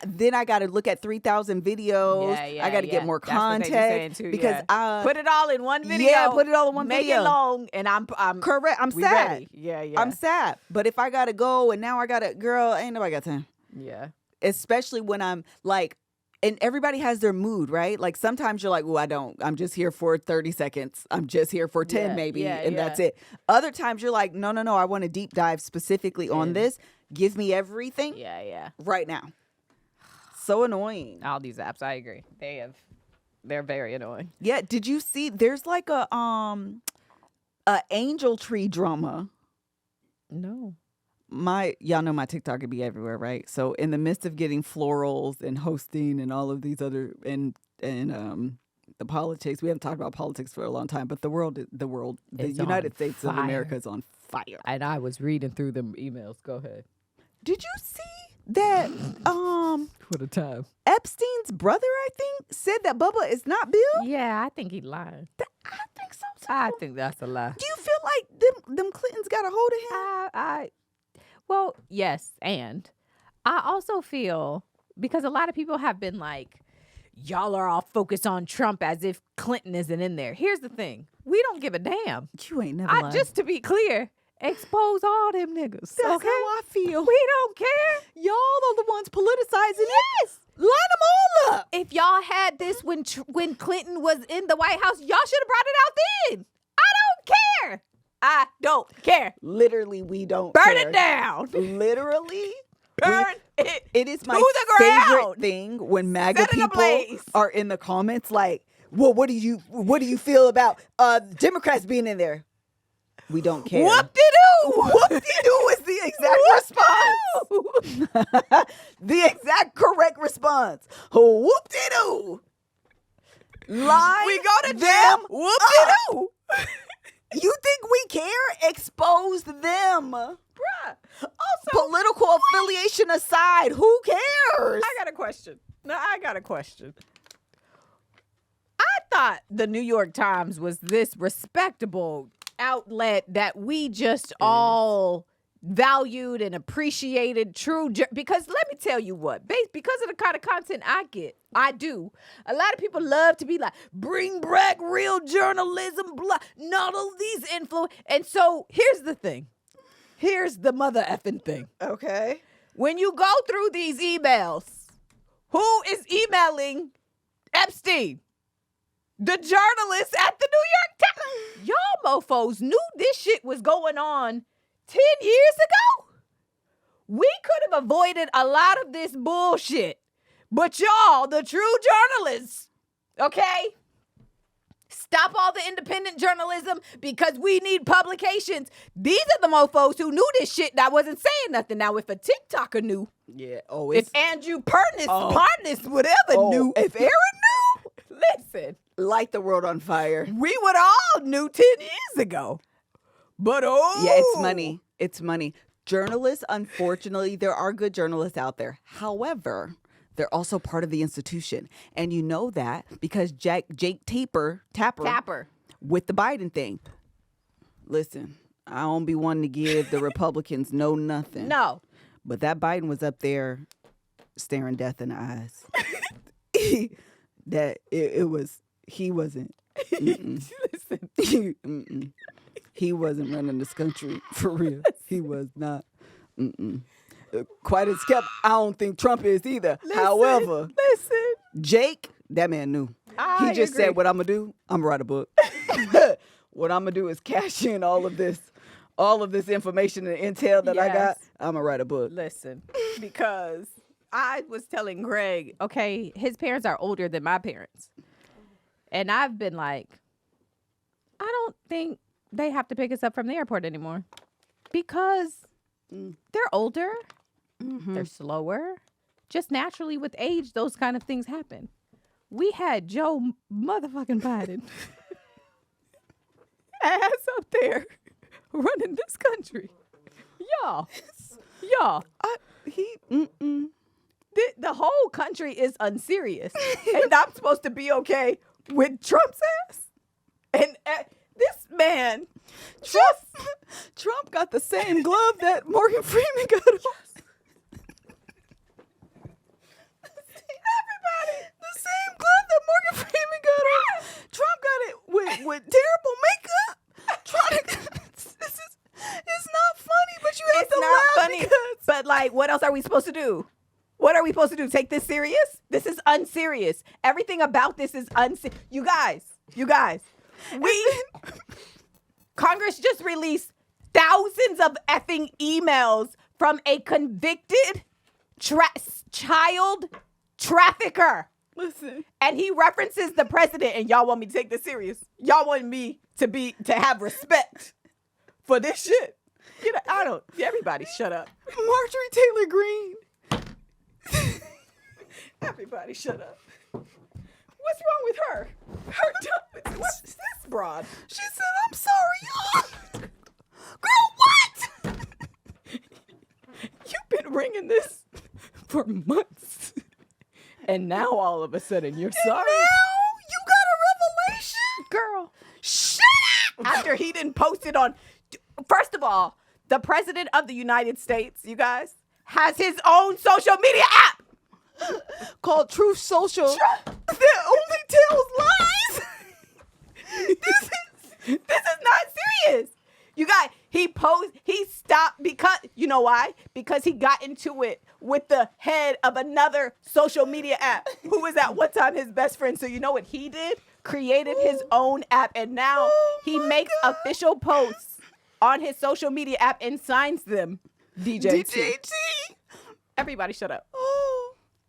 then I got to look at 3,000 videos. I got to get more That's what they be saying context. too, Because put it all in one video. Yeah, put it all in one Make video. it long, and I'm correct. I'm we sad. ready. Yeah. I'm sad. But if I got to go and now I got to, girl, ain't nobody got time. Yeah. Especially when I'm like, and everybody has their mood, right? Like sometimes you're like, oh, I don't. I'm just here for 30 seconds. I'm just here for 10 maybe. And that's it. Other times you're like, no. I want to deep dive specifically on this. Give me everything. Yeah. Right now. So annoying. All these apps, I agree. They're very annoying. Yeah. Did you see? There's like a angel tree drama. No. Y'all know my TikTok could be everywhere, right? So in the midst of getting florals and hosting and all of these other and the politics, we haven't talked about politics for a long time, but the It's United on States of fire. America is on fire. And I was reading through them emails. Go ahead. Did you see that What a time. Epstein's brother, I think, said that Bubba is not Bill? Yeah, I think he lied. I think so too. I think that's a lie. Do you feel like them Clintons got a hold of him? Well, yes, and I also feel, because a lot of people have been like, y'all are all focused on Trump as if Clinton isn't in there. Here's the thing. We don't give a damn. You ain't never lied. Just to be clear, expose all them niggas. That's okay? how I feel. We don't care. Y'all are the ones politicizing Yes. it. Line them all up. If y'all had this when Clinton was in the White House, y'all should have brought it out then. I don't care. I don't care. Literally, we don't Burn care. it down. Literally. Burn it. It is my to the favorite ground. thing when MAGA Set it people ablaze. are in the comments like, well, what do you feel about Democrats being in there? We don't care. Whoop-de-doo. Whoop-de-doo is the exact response. The exact correct response. Whoop-de-doo. Line We go to them jail. Whoop-de-doo. You think we care? Expose them. Bruh. Political affiliation aside, who cares? I got a question. I thought the New York Times was this respectable outlet that we just all valued and appreciated because let me tell you what, because of the kind of content I do, a lot of people love to be like, bring back real journalism, blah, not all these and so here's the thing. Here's the mother effing thing. Okay. When you go through these emails, who is emailing Epstein? The journalist at the New York Times. Y'all mofos knew this shit was going on 10 years ago. We could have avoided a lot of this bullshit. But y'all, the true journalists, okay? Stop all the independent journalism because we need publications. These are the mofos who knew this shit that wasn't saying nothing. Now, if a TikToker knew, Yeah. if Andrew Partness, whatever knew, if Aaron knew, listen, light the world on fire. we would all knew 10 years ago. But Yeah, it's money. It's money. Journalists, unfortunately, there are good journalists out there. However, they're also part of the institution. And you know that because Jake Tapper with the Biden thing. Listen, I don't be wanting to give the Republicans no nothing. No. But that Biden was up there staring death in the eyes. He wasn't. Mm-mm. Mm-mm. He wasn't running this country for real. He was not. Mm-mm. Quite as kept, I don't think Trump is either. However, Jake, that man knew. He just said, what I'm going to do, I'm going to write a book. What I'm going to do is cash in all of this information and intel that I got. I'm going to write a book. Listen, because I was telling Greg, okay, his parents are older than my parents. And I've been like, I don't think they have to pick us up from the airport anymore because they're older, they're slower. Just naturally with age, those kind of things happen. We had Joe motherfucking Biden ass up there running this country. Y'all. The whole country is unserious. And I'm supposed to be okay with Trump's ass? And this man, Trump got the same glove that Morgan Freeman got on. Everybody, the same glove that Morgan Freeman got on. Trump got it with terrible makeup. It's not funny, but you have to laugh funny. because... But like, what else are we supposed to do? What are we supposed to do? Take this serious? This is unserious. Everything about this is unserious. You guys. Congress just released thousands of effing emails from a convicted child trafficker. Listen. And he references the president, and y'all want me to take this serious. Y'all want me to have respect for this shit. You know, everybody shut up. Marjorie Taylor Greene. Everybody shut up. What's wrong with her? What's this broad? She said, I'm sorry, y'all. Girl, what? You've been ringing this for months. And now all of a sudden you're sorry. Now you got a revelation? Girl, shut up. After he didn't post it on... First of all, the president of the United States, you guys, has his own social media app. Called Truth Social that only tells lies. This is not serious. You guys, he stopped because, you know why? Because he got into it with the head of another social media app who was at one time his best friend. So you know what he did? Created his own app, and now he makes official posts on his social media app and signs them. DJT. Everybody shut up.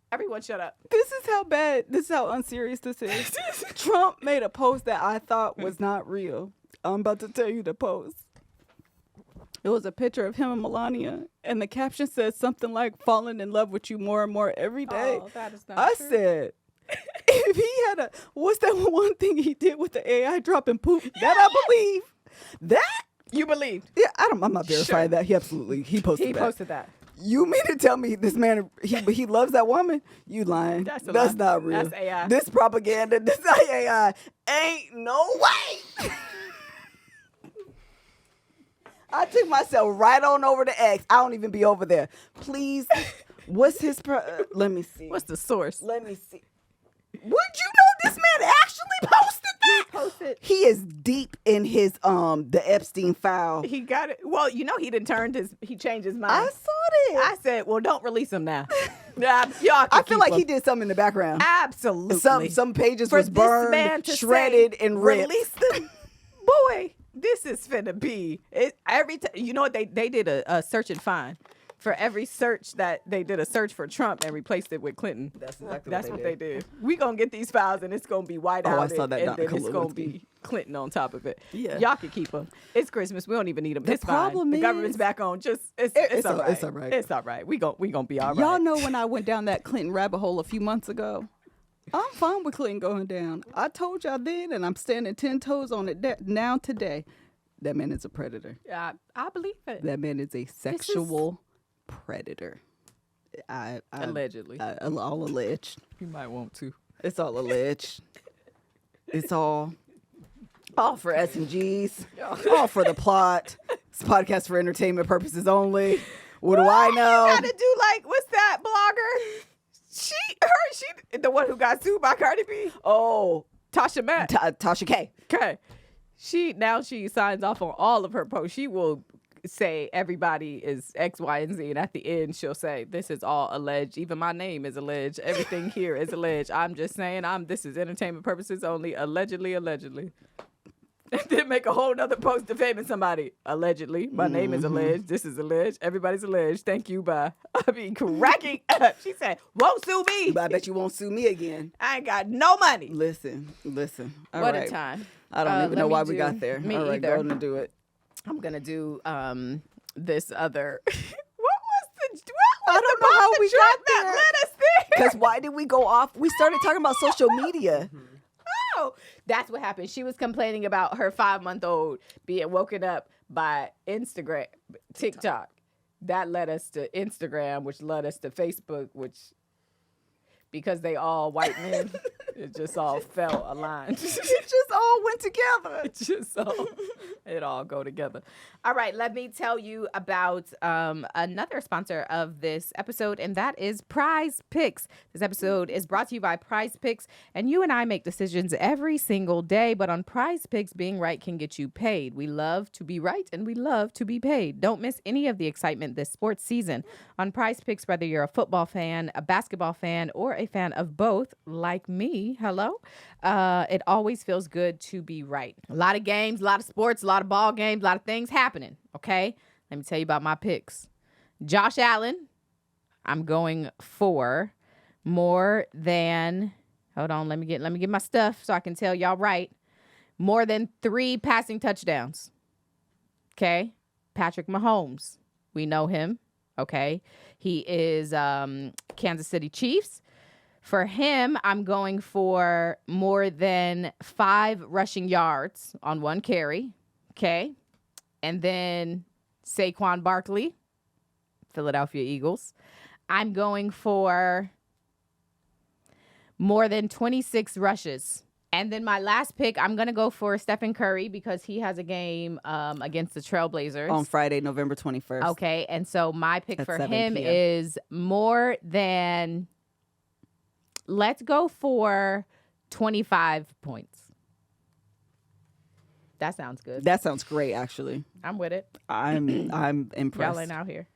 Everyone shut up. This is how unserious this is. Trump made a post that I thought was not real. I'm about to tell you the post. It was a picture of him and Melania, and the caption says something like, falling in love with you more and more every day. Oh, that is not I true. said, if he had what's that one thing he did with the AI dropping poop? That I believe. That? You believed? Yeah, I'm not verifying that. He posted that. You mean to tell me this man, he loves that woman? You lying. That's not real. That's AI. This propaganda, this AI. Ain't no way. I took myself right on over to X. I don't even be over there. Please, what's his, let me see. What's the source? Let me see. Would you know this man actually posted that? He posted. He is deep in his the Epstein file. He got it. Well, you know he changed his mind. I saw that. I said, well, don't release him now. Y'all I feel like he did something in the background. Absolutely. Some pages For was burned, this man to shredded, and ripped. Release them. Boy, this is finna be. Every time, you know what, they did a search and find. For every search that they did a search for Trump and replaced it with Clinton. That's exactly what they did. We gonna get these files and it's gonna be white out. I saw that. And then it's gonna be Clinton on top of it. Yeah. Y'all can keep them. It's Christmas. We don't even need them. It's problem fine. The is- government's back on. It's all right. It's all right. It's all right. We gonna be all right. Y'all know when I went down that Clinton rabbit hole a few months ago? I'm fine with Clinton going down. I told y'all then, and I'm standing 10 toes on it now today. That man is a predator. I believe it. That man is a sexual predator. Allegedly. All alleged. You might want to. It's all alleged. It's all for S&Gs. All for the plot. It's a podcast for entertainment purposes only. What do I know? You gotta do like, what's that blogger? She, the one who got sued by Cardi B. Oh, Tasha Matt. Tasha K. Okay. She signs off on all of her posts. She will say everybody is X, Y, and Z, and at the end she'll say this is all alleged. Even my name is alleged. Everything here is alleged. I'm just saying this is entertainment purposes only. Allegedly. And then make a whole nother post defaming somebody. Allegedly. My name is alleged. This is alleged. Everybody's alleged. Thank you, bye. I be cracking up. She said, won't sue me. But I bet you won't sue me again. I ain't got no money. Listen. All what right. a time. I don't even know why we got there. Me All right, either. go on and do it. I'm going to do this other. I don't know how we got that there. led us there. Because why did we go off? We started talking about social media. Oh, that's what happened. She was complaining about her 5-month-old being woken up by TikTok. That led us to Instagram, which led us to Facebook, which, because they all white men, it just all fell aligned. It just all went together. It all go together. All right, let me tell you about another sponsor of this episode, and that is Prize Picks. This episode is brought to you by Prize Picks, and you and I make decisions every single day, but on Prize Picks, being right can get you paid. We love to be right, and we love to be paid. Don't miss any of the excitement this sports season. On Prize Picks, whether you're a football fan, a basketball fan, or a fan of both, like me, it always feels good to be right. A lot of games, a lot of sports, a lot of ball games, a lot of things happening, okay? Let me tell you about my picks. Josh Allen, I'm going for more than, hold on, let me get my stuff so I can tell y'all right. More than 3 passing touchdowns, okay? Patrick Mahomes, we know him, okay? He is Kansas City Chiefs. For him, I'm going for more than 5 rushing yards on 1 carry. Okay. And then Saquon Barkley, Philadelphia Eagles. I'm going for more than 26 rushes. And then my last pick, I'm going to go for Stephen Curry because he has a game against the Trailblazers. On Friday, November 21st. Okay. And so my pick for 7 him p.m. is more than... Let's go for 25 points. That sounds good. That sounds great, actually. I'm with it. I'm impressed. Y'all ain't out here.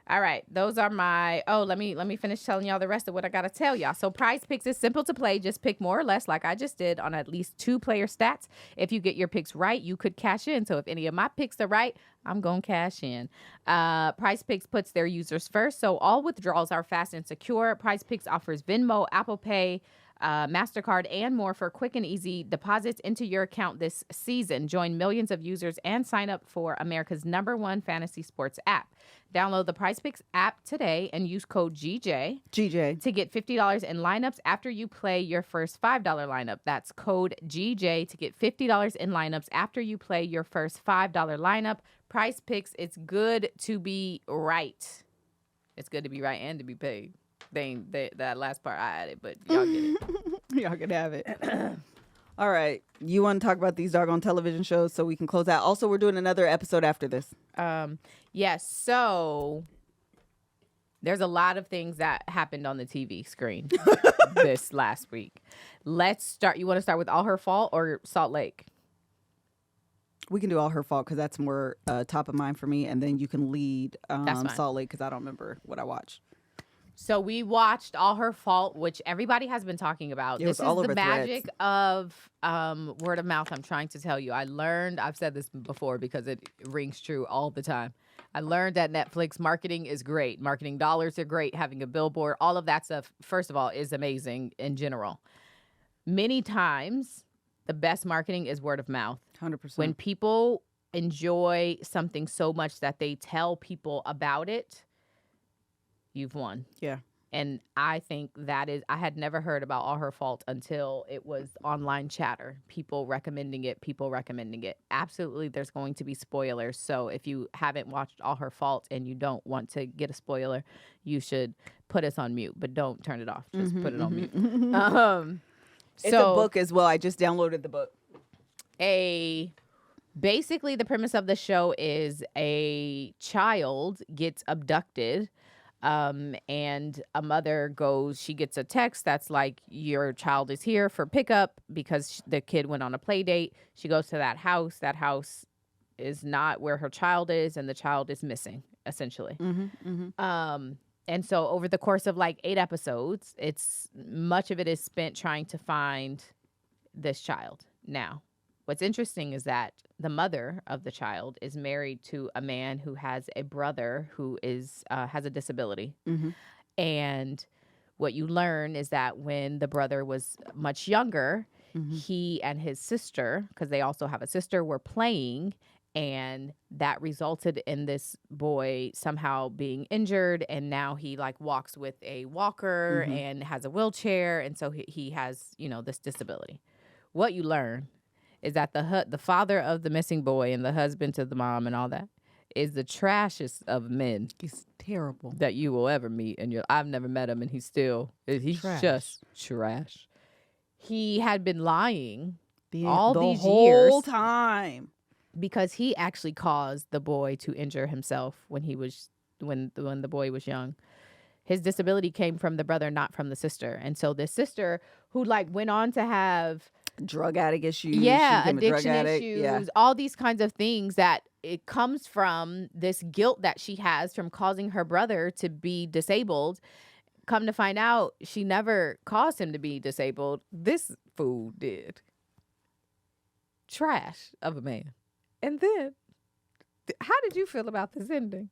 All right, those are my. Oh, let me finish telling y'all the rest of what I gotta tell y'all. So, Prize Picks is simple to play. Just pick more or less, like I just did, on at least 2 player stats. If you get your picks right, you could cash in. So, if any of my picks are right, I'm gonna cash in. Prize Picks puts their users first, so all withdrawals are fast and secure. Prize Picks offers Venmo, Apple Pay, MasterCard, and more for quick and easy deposits into your account this season. Join millions of users and sign up for America's #1 fantasy sports app. Download the PrizePicks app today and use code GJ to get $50 in lineups after you play your first $5 lineup. That's code GJ to get $50 in lineups after you play your first $5 lineup. PrizePicks, it's good to be right. It's good to be right and to be paid. That last part I added, but y'all get it. Y'all can have it. All right. You want to talk about these doggone television shows so we can close out? Also, we're doing another episode after this. Yes. So there's a lot of things that happened on the TV screen this last week. Let's start. You want to start with All Her Fault or Salt Lake? We can do All Her Fault because that's more top of mind for me. And then you can lead Salt Lake because I don't remember what I watched. So we watched All Her Fault, which everybody has been talking about. It this was all is over the Threads. magic of word of mouth. I'm trying to tell you. I've said this before because it rings true all the time. I learned that Netflix marketing is great. Marketing dollars are great. Having a billboard, all of that stuff, first of all, is amazing in general. Many times, the best marketing is word of mouth. 100%. When people enjoy something so much that they tell people about it, you've won. Yeah. And I think that is, I had never heard about All Her Fault until it was online chatter. People recommending it. Absolutely, there's going to be spoilers. So if you haven't watched All Her Fault and you don't want to get a spoiler, you should put us on mute. But don't turn it off. Just put it on mute. It's a book as well. I just downloaded the book. Basically, the premise of the show is a child gets abducted And a mother she gets a text that's like, your child is here for pickup because the kid went on a play date. She goes to that house. That house is not where her child is, and the child is missing, essentially. And so over the course of like 8 episodes, much of it is spent trying to find this child. Now, what's interesting is that the mother of the child is married to a man who has a brother who has a disability. And what you learn is that when the brother was much younger, he and his sister, because they also have a sister, were playing, and that resulted in this boy somehow being injured, and now he like walks with a walker and has a wheelchair, and so he has, this disability. What you learn is that the father of the missing boy and the husband to the mom and all that is the trashest of men. He's terrible that you will ever meet, and I've never met him, and he's trash. Just trash. He had been lying the these whole years time because he actually caused the boy to injure himself when the boy was young. His disability came from the brother, not from the sister. And so the sister, who like went on to have drug addict issues, addiction issues, all these kinds of things, that it comes from this guilt that she has from causing her brother to be disabled. Come to find out, she never caused him to be disabled. This fool did. Trash of a man. And then, how did you feel about this ending?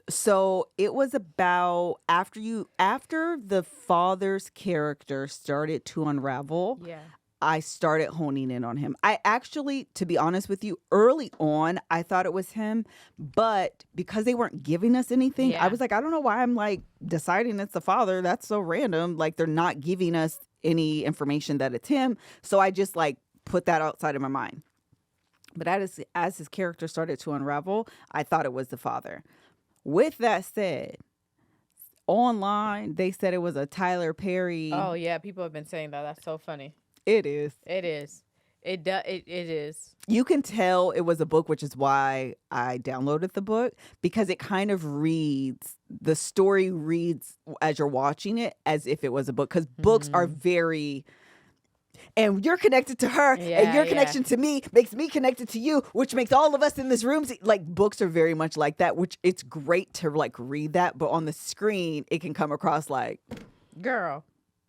So it was about after the father's character started to unravel. Yeah. I started honing in on him. I actually, to be honest with you, early on, I thought it was him. But because they weren't giving us anything, I was like, I don't know why I'm like deciding it's the father. That's so random. Like, they're not giving us any information that it's him. So I just like put that outside of my mind. But as his character started to unravel, I thought it was the father. With that said, online, they said it was a Tyler Perry. Oh, yeah. People have been saying that. That's so funny. It is. It is. It is. You can tell it was a book, which is why I downloaded the book, because it kind of the story reads as you're watching it as if it was a book, because books are very... And you're connected to her, and your connection to me makes me connected to you, which makes all of us in this room like books are very much like that. Which it's great to like read that, but on the screen it can come across like, girl,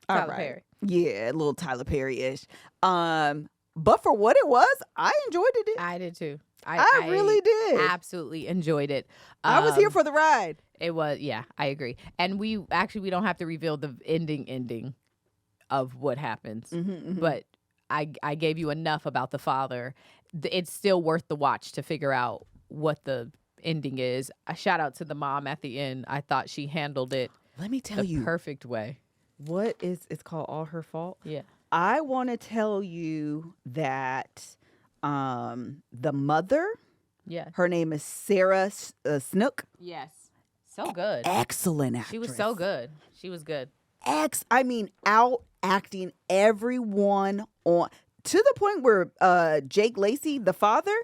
Tyler Perry. Yeah, a little Tyler Perry-ish. But for what it was, I enjoyed it. I did too. I really did. Absolutely enjoyed it. I was here for the ride. It was, I agree. And we don't have to reveal the ending of what happens, but I gave you enough about the father. It's still worth the watch to figure out what the ending is. A shout out to the mom at the end. I thought she handled it. Let me tell you, perfect way. It's called All Her Fault. Yeah, I want to tell you that the mother. Yeah, her name is Sarah Snook. Yes, so good. Excellent actress. She was so good. She was good. Out acting everyone on to the point where Jake Lacey, the father,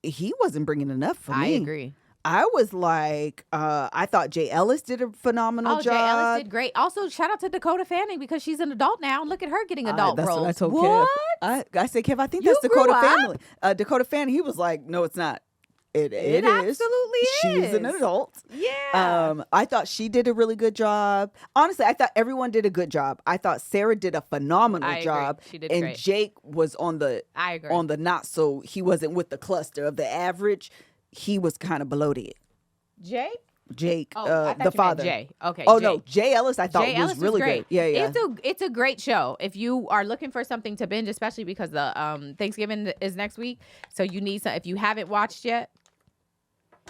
he wasn't bringing enough for me. I agree. I was like, I thought Jay Ellis did a phenomenal job. Jay Ellis did great. Also, shout out to Dakota Fanning, because she's an adult now. Look at her getting adult roles. That's okay. What? I said, Kev, I think that's Dakota Fanning. Dakota Fanning, he was like, no, it's not. It is. Absolutely is. She's an adult. Yeah. I thought she did a really good job. Honestly, I thought everyone did a good job. I thought Sarah did a phenomenal job. She did and great. Jake was on the not so he wasn't with the cluster of the average. He was kind of below it. Jake, the father. Jay. Okay. Oh Jay. no, Jay Ellis. I thought Jay was Ellis really great. good. Yeah. It's a great show. If you are looking for something to binge, especially because the Thanksgiving is next week, so you need some. If you haven't watched yet,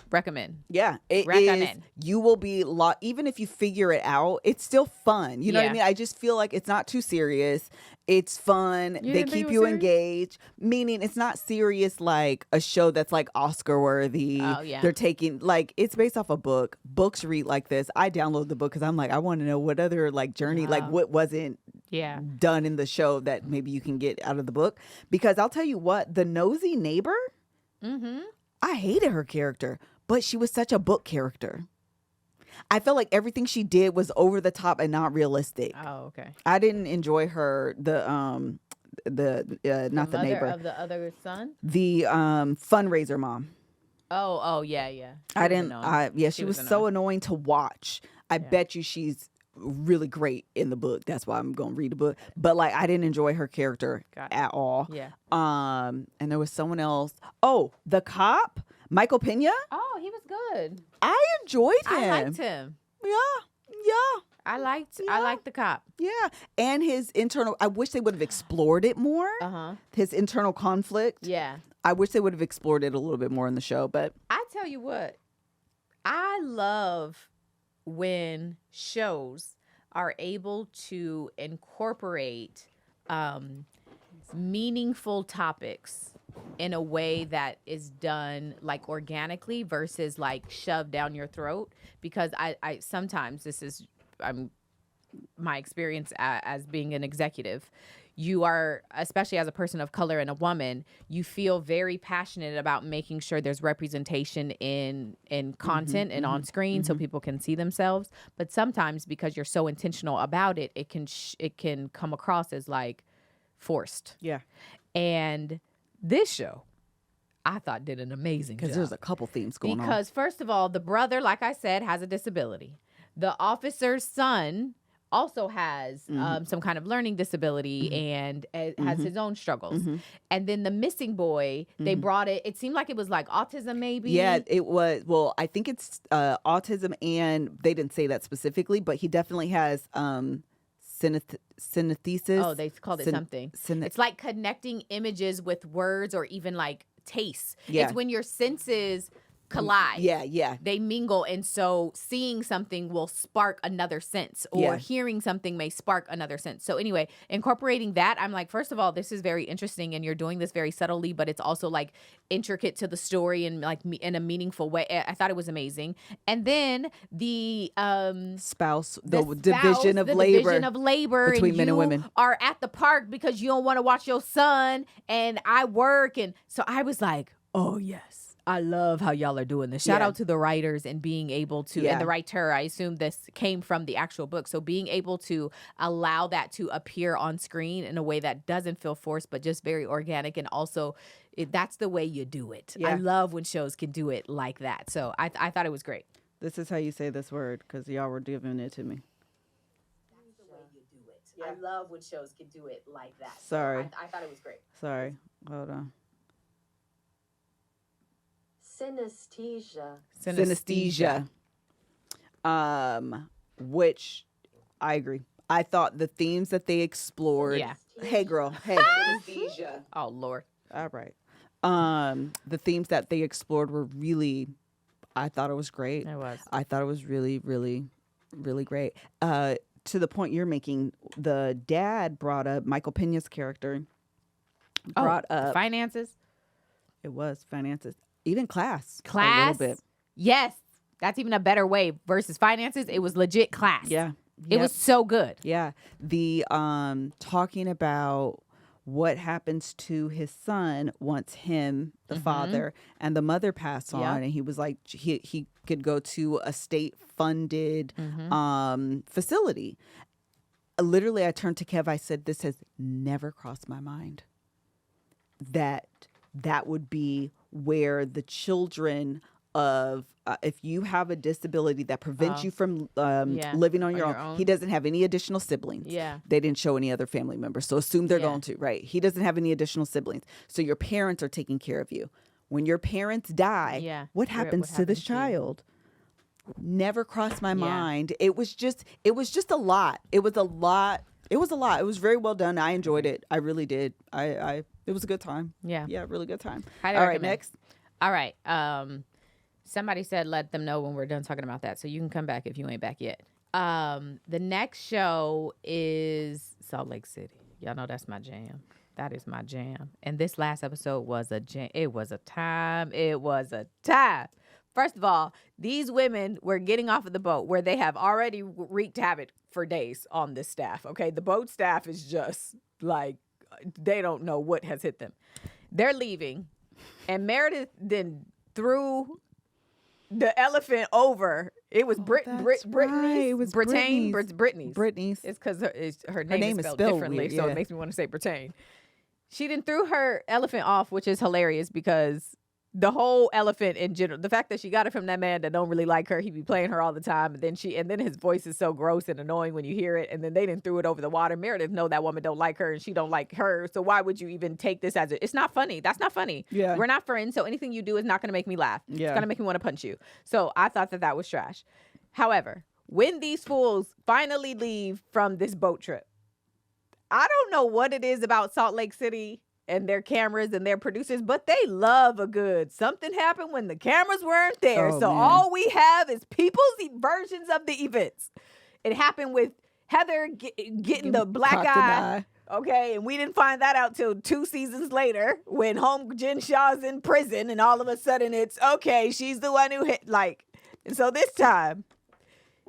recommend. Yeah, it is. You will be even if you figure it out, it's still fun. You know what I mean? I just feel like it's not too serious. It's fun. They keep you engaged. Meaning it's not serious like a show that's like Oscar worthy. Oh yeah. They're taking like it's based off a book. Books read like this. I download the book because I'm like I want to know what other like journey like what wasn't done in the show that maybe you can get out of the book. Because I'll tell you what, the nosy neighbor. I hated her character, but she was such a book character. I felt like everything she did was over the top and not realistic. Oh, okay. I didn't enjoy her not the mother neighbor, of the other son. the fundraiser mom. Oh, yeah. I didn't. She was so annoying to watch. I bet you she's really great in the book. That's why I'm gonna read the book. But like, I didn't enjoy her character at all. Yeah. And there was someone else. Oh, the cop, Michael Pena. Oh, he was good. I enjoyed him. I liked him. Yeah. I liked the cop. Yeah. And his internal. I wish they would have explored it more. His internal conflict. Yeah. I wish they would have explored it a little bit more in the show. But I tell you what, I love when shows are able to incorporate meaningful topics in a way that is done like organically versus like shoved down your throat. Because I sometimes, this is my experience as being an executive, you are, especially as a person of color and a woman, you feel very passionate about making sure there's representation in content and on screen so people can see themselves. But sometimes because you're so intentional about it, it can come across as like forced. yeah, And this show, I thought, did an amazing job. because there's a couple themes going on. Because first of all, the brother, like I said, has a disability. The officer's son also has some kind of learning disability and has his own struggles. And then the missing boy, they brought it seemed like it was like autism maybe. Yeah, it was. Well, I think it's autism, and they didn't say that specifically, but he definitely has synesthesis. Oh, they called it something. It's like connecting images with words or even like tastes. Yeah. It's when your senses collide. Yeah. They mingle, and so seeing something will spark another sense, or hearing something may spark another sense. So anyway, incorporating that, I'm like, first of all, this is very interesting, and you're doing this very subtly, but it's also like intricate to the story and like in a meaningful way. I thought it was amazing. And then the division of labor between men and women are at the park because you don't want to watch your son, and I work, and so I was like, oh yes. I love how y'all are doing this. Shout out to the writers and being able to, and the writer, I assume this came from the actual book. So being able to allow that to appear on screen in a way that doesn't feel forced, but just very organic. And also that's the way you do it. I love when shows can do it like that. So I thought it was great. This is how you say this word, because y'all were giving it to me. That's the way you do it. I love when shows can do it like that. Sorry. So I thought it was great. Sorry. Hold on. Synesthesia. Which I agree. I thought the themes that they explored. Yeah. Hey, girl. Hey. Synesthesia. Oh, Lord. All right. The themes that they explored were really, I thought it was great. It was. I thought it was really, really, really great. To the point you're making, the dad brought up Michael Pena's character. Brought up finances. It was finances. Even class. A little bit. Yes. That's even a better way versus finances. It was legit class. Yeah. It was so good. Yeah. The talking about what happens to his son once him, the father, and the mother pass on, and he was like he could go to a state funded facility. Literally, I turned to Kev. I said, "This has never crossed my mind that would be where the children of if you have a disability that prevents you from living on your own. He doesn't have any additional siblings. Yeah. They didn't show any other family members. So assume they're going to, right? He doesn't have any additional siblings. So your parents are taking care of you. When your parents die, what happens to this child? Never crossed my mind. It was just a lot. It was a lot. It was very well done. I enjoyed it. I really did. It was a good time. Yeah. Yeah, really good time. Highly All right, recommend. next. All right. Somebody said let them know when we're done talking about that. So you can come back if you ain't back yet. The next show is Salt Lake City. Y'all know that's my jam. That is my jam. And this last episode was a jam. It was a time. First of all, these women were getting off of the boat where they have already wreaked havoc for days on this staff. Okay. The boat staff is just like, they don't know what has hit them. They're leaving. And Meredith then threw the elephant over. It was Brittany's. Right. It was Brittany's. Brittany's. It's because her name is spelled differently, weird, so yeah. it makes me want to say Brittany. She didn't threw her elephant off, which is hilarious because the whole elephant in general, the fact that she got it from that man that don't really like her, he be playing her all the time, and then his voice is so gross and annoying when you hear it, and then they didn't threw it over the water. Meredith know that woman don't like her, and she don't like her, so why would you even take this as it's not funny. That's not funny. Yeah. We're not friends, so anything you do is not going to make me laugh. Yeah. It's going to make me want to punch you. So I thought that was trash. However, when these fools finally leave from this boat trip, I don't know what it is about Salt Lake City and their cameras and their producers, but they love a good something happened when the cameras weren't there. Oh, so man. all we have is people's versions of the events. It happened with Heather getting the black Cocked an eye. Okay, and we didn't find that out till 2 seasons later when Jen Shah's in prison, and all of a sudden it's, okay, she's the one who hit, and so this time,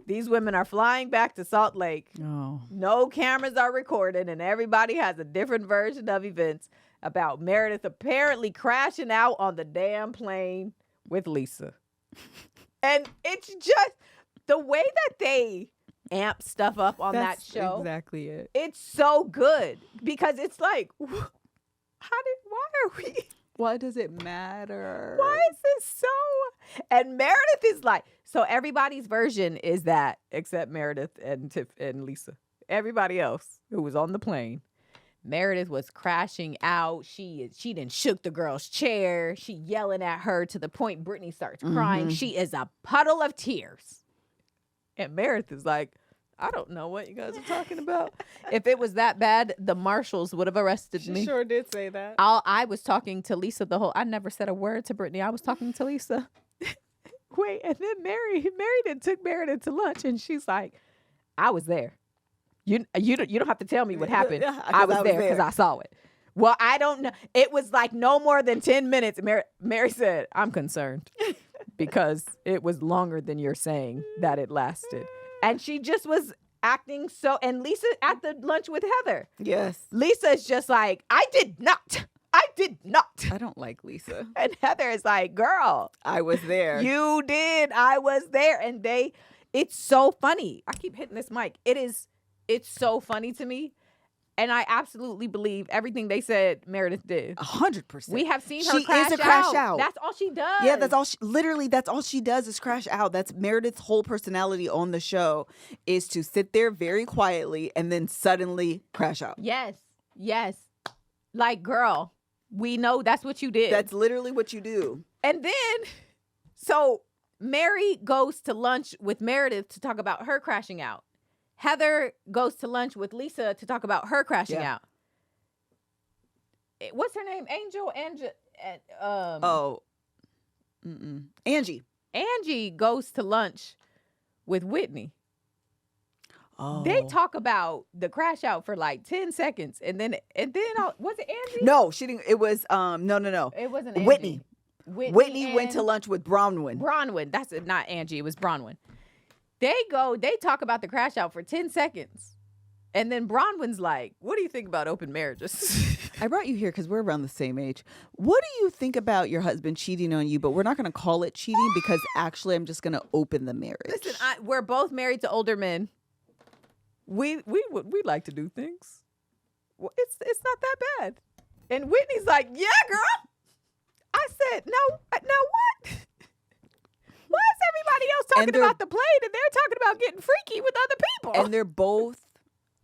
these women are flying back to Salt Lake. Oh. No cameras are recorded, and everybody has a different version of events about Meredith apparently crashing out on the damn plane with Lisa. And it's just the way that they amp stuff up on That's that show. exactly it. It's so good because it's like, why are we? Why does it matter? Why is this so? And Meredith is like, so everybody's version is that except Meredith and Lisa. Everybody else who was on the plane, Meredith was crashing out. She done shook the girl's chair. She yelling at her to the point Brittany starts crying. She is a puddle of tears. And Meredith is like, I don't know what you guys are talking about. If it was that bad, the marshals would have arrested me. She sure did say that. I was talking to Lisa I never said a word to Brittany. I was talking to Lisa. Wait, and then Meredith took Meredith to lunch, and she's like, I was there. You don't have to tell me what happened. I was there because I saw it. Well, I don't know. It was like no more than 10 minutes. Mary said, I'm concerned because it was longer than you're saying that it lasted. And she just was acting so, and Lisa at the lunch with Heather. Yes. Lisa's just like, I did not. I don't like Lisa. And Heather is like, girl, I was there. you did. I was there. And it's so funny. I keep hitting this mic. It's so funny to me. And I absolutely believe everything they said Meredith did. 100%. We have seen her She crash is a crash out. That's all she does. Yeah, that's all. That's all she does is crash out. That's Meredith's whole personality on the show is to sit there very quietly and then suddenly crash out. Yes. Like, girl, we know that's what you did. That's literally what you do. And then, so Mary goes to lunch with Meredith to talk about her crashing out. Heather goes to lunch with Lisa to talk about her crashing out. What's her name? Angie. Angie goes to lunch with Whitney. Oh. They talk about the crash out for like 10 seconds. And then was it Angie? No, she didn't. It was, no. It wasn't Angie. Whitney went to lunch with Bronwyn. Bronwyn. That's it, not Angie. It was Bronwyn. They talk about the crash out for 10 seconds. And then Bronwyn's like, what do you think about open marriages? I brought you here because we're around the same age. What do you think about your husband cheating on you? But we're not going to call it cheating because actually I'm just going to open the marriage. Listen, we're both married to older men. We like to do things. Well, it's not that bad. And Whitney's like, yeah, girl. I said, no, now what? Why is everybody else talking about the plane and they're talking about getting freaky with other people? And they're both,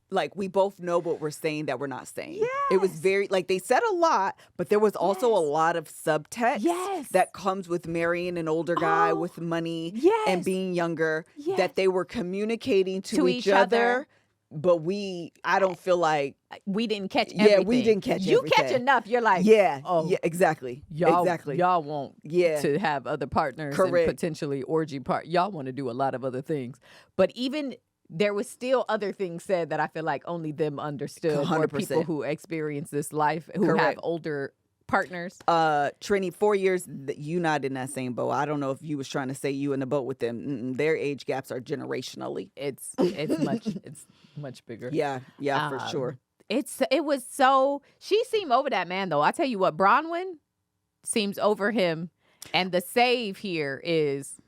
like, we both know what we're saying that we're not saying. Yes. It was very, like, they said a lot, but there was also a lot of subtext that comes with marrying an older guy with money and being younger that they were communicating to each other. But I don't feel like we didn't catch everything. Yeah, we didn't catch everything. You catch enough, you're like, exactly. Y'all want to have other partners and potentially orgy y'all want to do a lot of other things. But even there was still other things said that I feel like only them understood 100%. or people who experience this life who have older partners. Trini, 4 years, you not in that same boat. I don't know if you was trying to say you in the boat with them. Their age gaps are generationally. It's much bigger. Yeah, for sure. She seemed over that man though. I tell you what, Bronwyn seems over him, and the save here is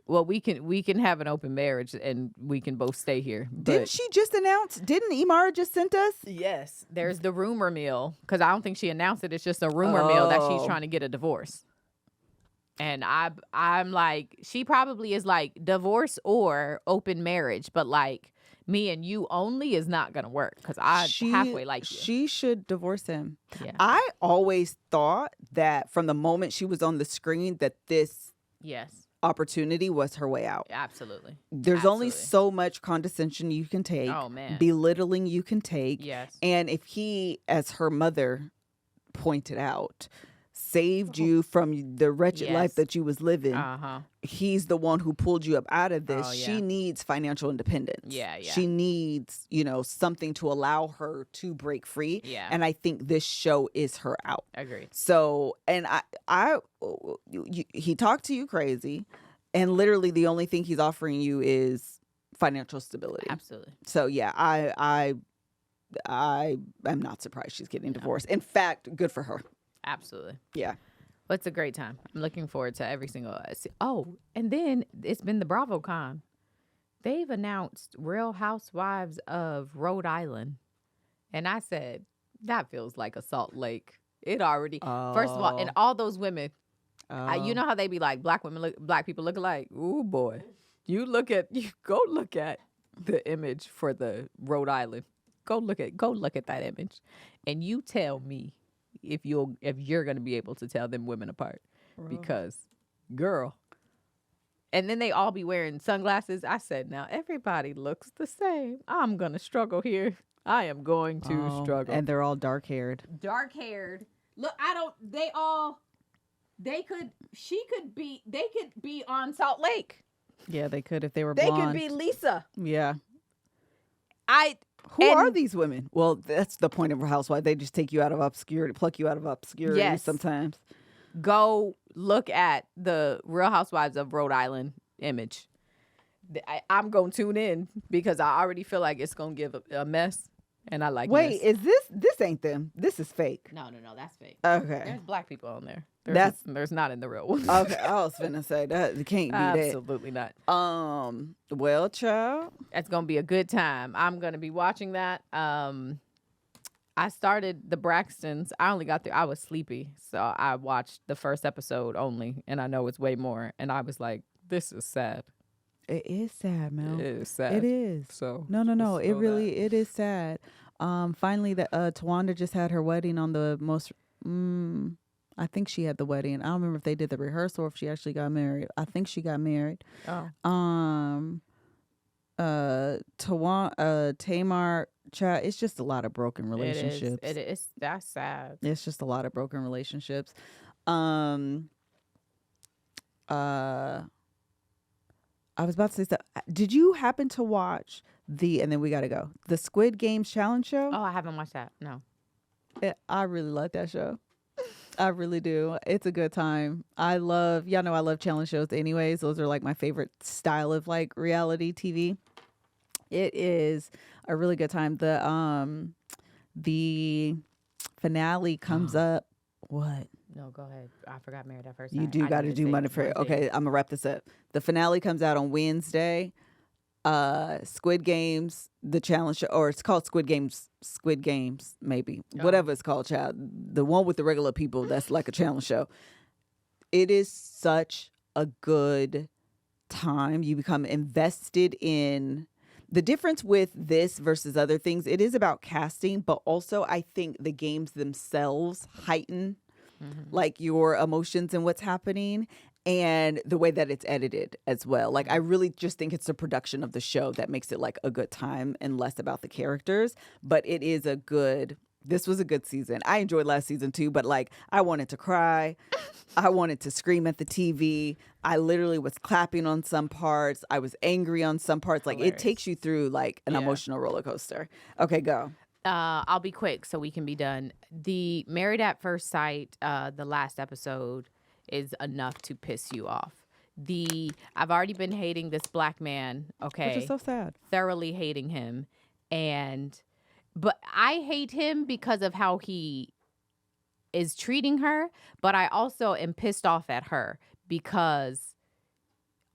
Well, we can have an open marriage and we can both stay here. Didn't she just announce? Didn't Imara just sent us? Yes. There's the rumor mill, because I don't think she announced it. It's just a rumor mill that she's Oh. trying to get a divorce. And I'm like, she probably is like divorce or open marriage, but like me and you only is not gonna work because I halfway like you. She should divorce him. Yeah. I always thought that from the moment she was on the screen that this Yes. opportunity was her way out. Absolutely. There's only Absolutely. so much condescension you can take. Oh, man. Belittling you can take. Yes. And if he, as her mother pointed out, saved you from the wretched life Yes. that you was living, he's the one who pulled you up out of this. Oh, yeah. She needs financial independence. Yeah, yeah. She needs, something to allow her to break free. Yeah. And I think this show is her out. Agreed. So, and he talked to you crazy, and literally the only thing he's offering you is financial stability. Absolutely. So yeah, I am not surprised she's getting divorced. In fact, good for her. Absolutely. Yeah. But it's a great time. I'm looking forward to every single. Oh, and then it's been the BravoCon. They've announced Real Housewives of Rhode Island, and I said that feels like a Salt Lake. It already. First of all, and all those women, you know how they be like black people look alike. Ooh boy, you go look at the image for the Rhode Island. Go look at that image, and you tell me if you're gonna be able to tell them women apart, because girl. And then they all be wearing sunglasses. I said, now everybody looks the same. I'm gonna struggle here. I am going to struggle. And they're all dark haired. Dark haired. Look, they could be on Salt Lake. Yeah, they could if they were They blonde. could be Lisa. Yeah. Who are these women? Well, that's the point of a housewife. They just take you out of obscurity, pluck you out of obscurity sometimes. Go look at the Real Housewives of Rhode Island image. I'm going to tune in because I already feel like it's going to give a mess. And I like Wait, mess. is this ain't them? This is fake. No, that's fake. Okay. There's black people on there. There's not in the real one. Okay, I was finna say that it can't be Absolutely not. Well, child, it's gonna be a good time. I'm gonna be watching that. I started the Braxtons. I only got through. I was sleepy, so I watched the first episode only, and I know it's way more. And I was like, "This is sad." It is sad, Mel. It is sad. It is. So no. It is sad. Finally, Tawanda just had her wedding on the most. I think she had the wedding. I don't remember if they did the rehearsal or if she actually got married. I think she got married. Tamar, child, it's just a lot of broken relationships. It is. That's sad. It's just a lot of broken relationships. I was about to say stuff. Did you happen to watch and then we got to go, the Squid Games challenge show? Oh, I haven't watched that. No. I really like that show. I really do. It's a good time. I love challenge shows anyways. Those are like my favorite style of like reality TV. It is a really good time. The finale comes up. What? No, go ahead. I forgot Married at First You Sight. do got to do Monday for Okay, I'm gonna wrap this up. The finale comes out on Wednesday. Squid Games, the challenge show, or it's called Squid Games, maybe. Whatever it's called, child. The one with the regular people, that's like a challenge show. It is such a good time. You become invested in. The difference with this versus other things, it is about casting, but also I think the games themselves heighten like your emotions and what's happening, and the way that it's edited as well. Like, I really just think it's the production of the show that makes it like a good time and less about the characters. But it is this was a good season. I enjoyed last season too, but like, I wanted to cry. I wanted to scream at the TV. I literally was clapping on some parts. I was angry on some parts. Like, it takes you through like an emotional roller coaster. Okay, go. I'll be quick so we can be done. The Married at First Sight, the last episode, is enough to piss you off. I've already been hating this black man, okay? Which is so sad. Thoroughly hating him. But I hate him because of how he is treating her, but I also am pissed off at her because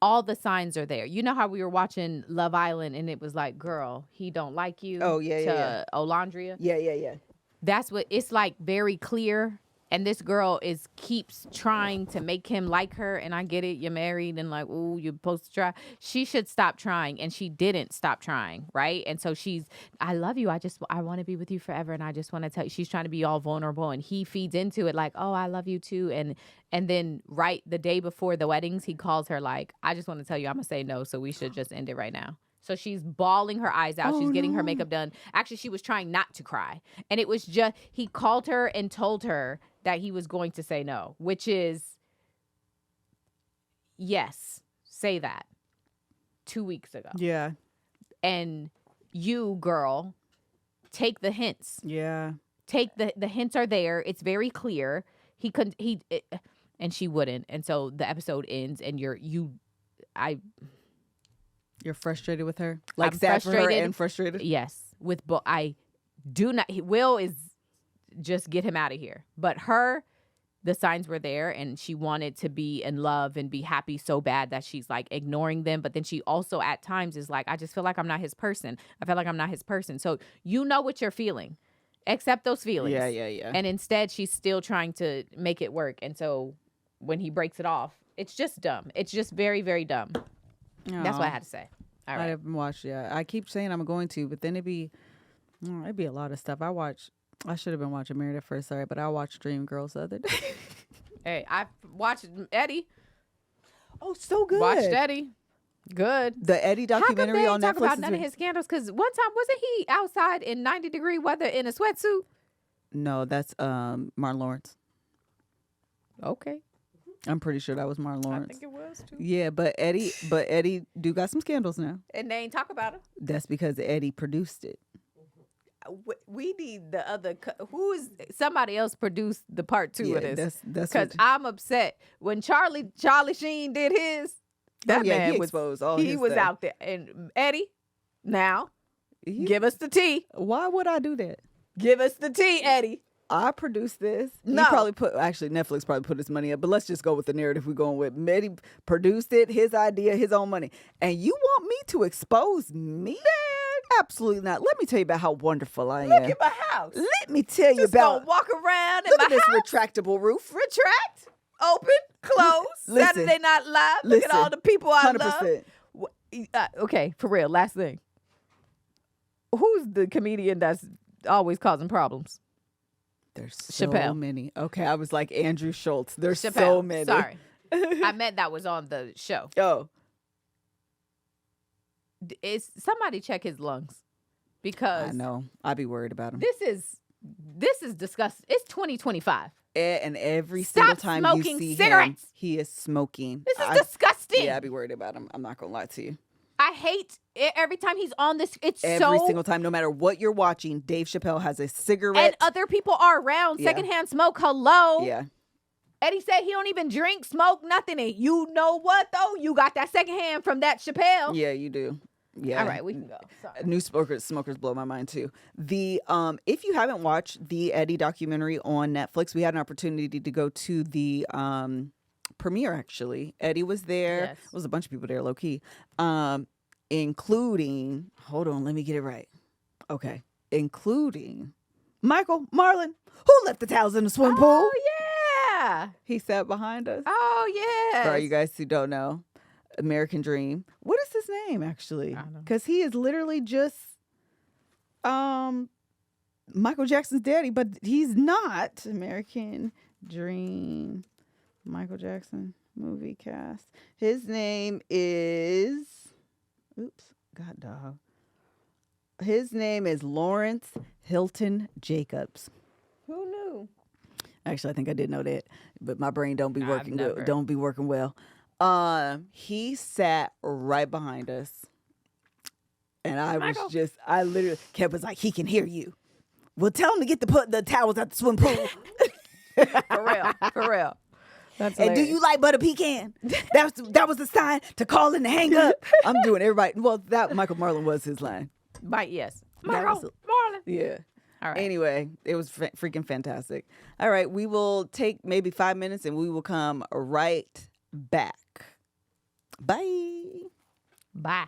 all the signs are there. You know how we were watching Love Island and it was like, girl, he don't like you. Oh, yeah, yeah. Olandria. Yeah. That's what it's like, very clear. And this girl keeps trying to make him like her. And I get it. You're married and like, ooh, you're supposed to try. She should stop trying. And she didn't stop trying. Right. And so I love you. I want to be with you forever. And I just want to tell you, she's trying to be all vulnerable. And he feeds into it like, oh, I love you too. And then right the day before the weddings, he calls her like, I just want to tell you, I'm going to say no. So we should just end it right now. So she's bawling her eyes out. She's getting her makeup done. Actually, she was trying not to cry. And it was just, he called her and told her that he was going to say no, which is, yes, say that 2 weeks ago. Yeah. And you, girl, take the hints. Yeah. Take the hints are there. It's very clear. And she wouldn't. And so the episode ends and you're frustrated with her? Like I'm sad for her frustrated. and frustrated? Yes. I do not, Will is just get him out of here. But her, the signs were there and she wanted to be in love and be happy so bad that she's like ignoring them. But then she also at times is like, I just feel like I'm not his person. I feel like I'm not his person. So you know what you're feeling. Accept those feelings. Yeah. And instead she's still trying to make it work. And so when he breaks it off, it's just dumb. It's just very, very dumb. That's what I had to say. All right. I haven't watched yet. I keep saying I'm going to, but then it'd be a lot of stuff. I should have been watching Married at First Sight, but I watched Dreamgirls the other day. Hey, I watched Eddie. Oh, so good. Watched Eddie. Good. The Eddie documentary on Netflix. Talk about none of his scandals? Because one time, wasn't he outside in 90-degree weather in a sweatsuit? No, that's Martin Lawrence. Okay. I'm pretty sure that was Martin Lawrence. I think it was too. Yeah, but Eddie do got some scandals now. And they ain't talk about him. That's because Eddie produced it. We need the other. Somebody else produced the part 2 of this? That's because I'm upset when Charlie Sheen did his. That man he was exposed all. He his was stuff. out there, and Eddie, now give us the tea. Why would I do that? Give us the tea, Eddie. I produced this. No. He probably Netflix probably put his money up, but let's just go with the narrative we're going with. Eddie produced it, his idea, his own money. And you want me to expose me? Absolutely not. Let me tell you about how wonderful I am. Look at my house. Let me tell you Just about. gonna walk around in Look my at this house. retractable roof. Retract, open, close. Listen. Saturday Night Live. Look at all the people I 100%. love. Okay, for real. Last thing. Who's the comedian that's always causing problems? There's so Chappelle. many. Okay, I was like Andrew Schultz. There's Chappelle. so many. Sorry, I meant that was on the show. Oh, Somebody check his lungs because I know. I'd be worried about him. this is disgusting. It's 2025. And every Stop single time you smoking see cigarettes. him, he is smoking. This is disgusting. Yeah, I'd be worried about him. I'm not gonna lie to you. I hate it every time he's on this. It's Every so single time, no matter what you're watching, Dave Chappelle has a cigarette. and other people are around. Yeah. Secondhand smoke. Hello. Yeah. Eddie said he don't even drink, smoke, nothing. And you know what though? You got that secondhand from that Chappelle. Yeah, you do. Yeah. All right, we can go. Sorry. New smokers blow my mind too. The if you haven't watched the Eddie documentary on Netflix, we had an opportunity to go to the premiere. Actually, Eddie was there. Yes. There was a bunch of people there, low key, including. Hold on, let me get it right. Okay, including Michael Marlon, who left the towels in the swimming pool. Oh yeah. He sat behind us. Oh yeah. For all you guys who don't know, American Dream. What is his name actually? I don't know. Because he is literally just Michael Jackson's daddy, but he's not. American Dream, Michael Jackson movie cast. His name is God dog. His name is Lawrence Hilton Jacobs. Who knew? Actually, I think I did know that, but my brain don't be working never. good. Don't be working well. He sat right behind us, and I literally kept was like, he can hear you. Well, tell him to get put the towels at the swimming pool. For real. That's And do you like butter pecan? That was the sign to call in to hang up. I'm doing everybody. Well, that Michael Marlon was his line. Yes. That Michael was- Marlon. Yeah. All right. Anyway, it was freaking fantastic. All right, we will take maybe 5 minutes and we will come right back. Bye. Bye.